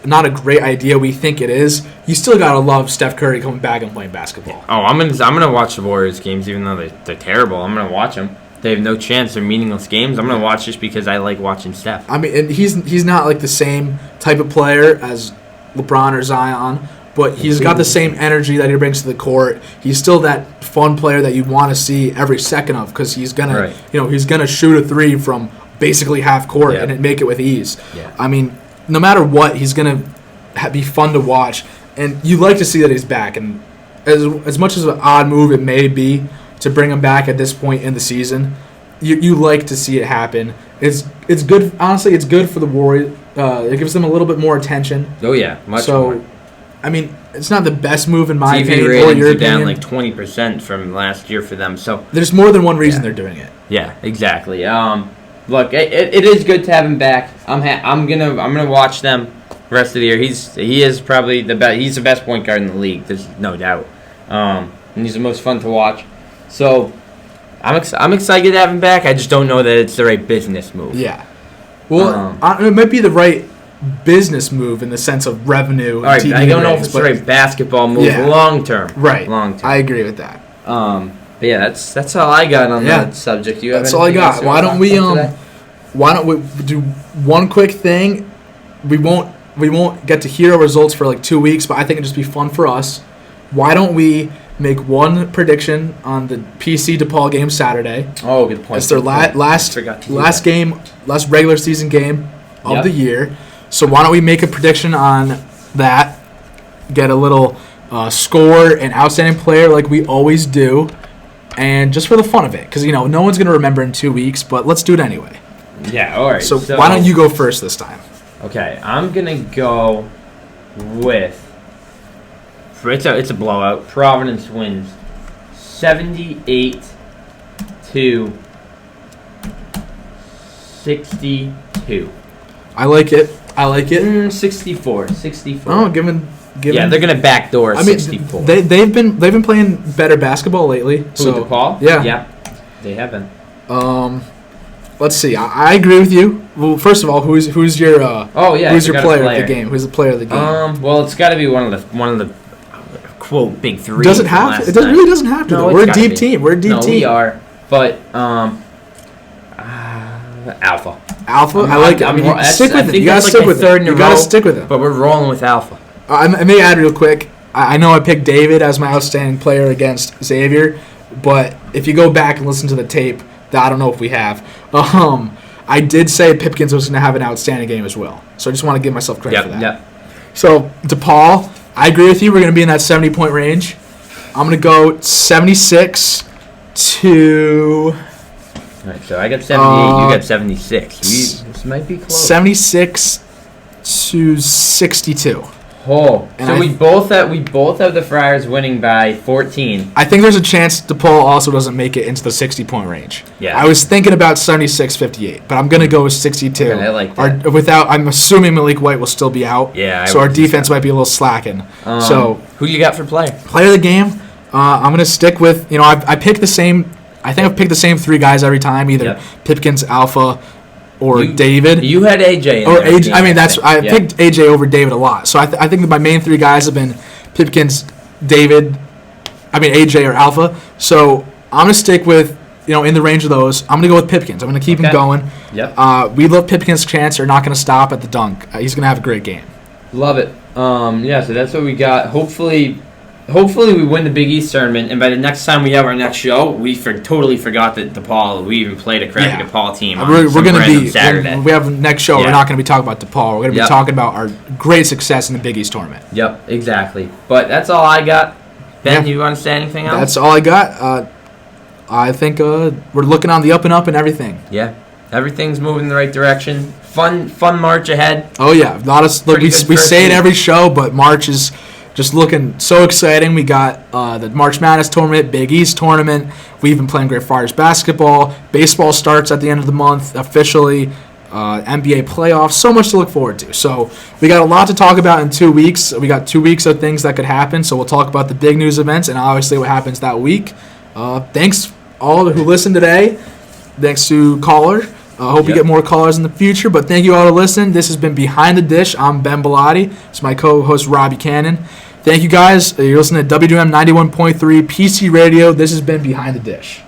not a great idea we think it is, you still gotta love Steph Curry coming back and playing basketball. Oh, I'm gonna watch the Warriors games, even though they're terrible. I'm gonna watch them. They have no chance. They're meaningless games. I'm gonna watch just because I like watching Steph. I mean, and he's not like the same type of player as LeBron or Zion, but he's got the same energy that he brings to the court. He's still that fun player that you want to see every second of, because he's gonna he's gonna shoot a three from basically half court and make it with ease. Yeah. I mean, no matter what, he's going to be fun to watch. And you like to see that he's back. And as much as an odd move it may be to bring him back at this point in the season, you like to see it happen. It's good. Honestly, it's good for the Warriors. It gives them a little bit more attention. Oh, yeah. Much more. I mean, it's not the best move in my TV opinion. ratings are down like 20% from last year for them. So there's more than one reason they're doing it. Yeah, exactly. Look, it is good to have him back. I'm gonna watch them the rest of the year. He is probably the best. He's the best point guard in the league. There's no doubt. And he's the most fun to watch. So I'm excited to have him back. I just don't know that it's the right business move. Yeah. Well, it might be the right business move in the sense of revenue. All right, I don't know if it's the right basketball move long term. Right. Long term. I agree with that. But yeah, that's all I got on that subject. You have that's all I got. Why don't we do one quick thing? We won't get to hear our results for like 2 weeks, but I think it'd just be fun for us. Why don't we make one prediction on the PC DePaul game Saturday? Oh, good point. It's their last regular season game of the year. So why don't we make a prediction on that? Get a little score and outstanding player like we always do. And just for the fun of it, because, no one's going to remember in 2 weeks, but let's do it anyway. Yeah, all right. So why don't you go first this time? Okay, I'm going to go with... It's a blowout. Providence wins 78-62. I like it. 64. Oh, given. Yeah, they're gonna backdoor 64. They've been playing better basketball lately. So DePaul? Yeah, they have been. Let's see. I agree with you. Well, first of all, who's your who's your player of the game? Who's the player of the game? Well, it's got to be one of the quote big three. Does it have to? It really doesn't have to. No, we're a deep team. We're a deep team. We are. But Alpha. I like it. I mean, stick with it. You gotta stick with it. You gotta stick with it. But we're rolling with Alpha. I may add real quick. I know I picked David as my outstanding player against Xavier, but if you go back and listen to the tape, that I don't know if we have. I did say Pipkins was going to have an outstanding game as well, so I just want to give myself credit for that. Yep. So DePaul, I agree with you. We're going to be in that 70-point range. I'm going to go 76 to. All right, so I got 78. You got 76. This might be close. 76 to 62. Oh, so we both have the Friars winning by 14. I think there's a chance DePaul also doesn't make it into the 60-point range. Yeah. I was thinking about 76-58, but I'm going to go with 62. Okay, I like that. I'm assuming Malik White will still be out. Yeah. So our defense might be a little slacking. So who you got for player? Player of the game, I'm going to stick with, I picked the same. I think I've picked the same three guys every time, either Pipkins, Alpha, or David. You had AJ in or there. AJ. I mean, I picked AJ over David a lot. So I think that my main three guys have been Pipkins, David. AJ or Alpha. So I'm gonna stick with in the range of those. I'm gonna go with Pipkins. I'm gonna keep him going. Yep. We love Pipkins' chance. They're not gonna stop at the dunk. He's gonna have a great game. Love it. So that's what we got. Hopefully we win the Big East tournament, and by the next time we have our next show, we totally forgot that DePaul. We even played a crappy DePaul team on we're going to be Saturday. When we have next show. We're not going to be talking about DePaul. We're going to be talking about our great success in the Big East tournament. Yep, exactly. But that's all I got. Ben, you want to say anything else? That's all I got. I think we're looking on the up and up and everything. Yeah, everything's moving in the right direction. Fun March ahead. Oh yeah, we say it every show, but March is just looking so exciting. We got the March Madness tournament, Big East tournament. We've been playing great Friars basketball. Baseball starts at the end of the month officially. NBA playoffs, so much to look forward to. So we got a lot to talk about in 2 weeks. We got 2 weeks of things that could happen. So we'll talk about the big news events and obviously what happens that week. Thanks all who listened today. Thanks to caller. Hope we get more callers in the future. But thank you all to listen. This has been Behind the Dish. I'm Ben Bellotti. It's my co-host Robbie Cannon. Thank you guys. You're listening to WWM 91.3 PC Radio. This has been Behind the Dish.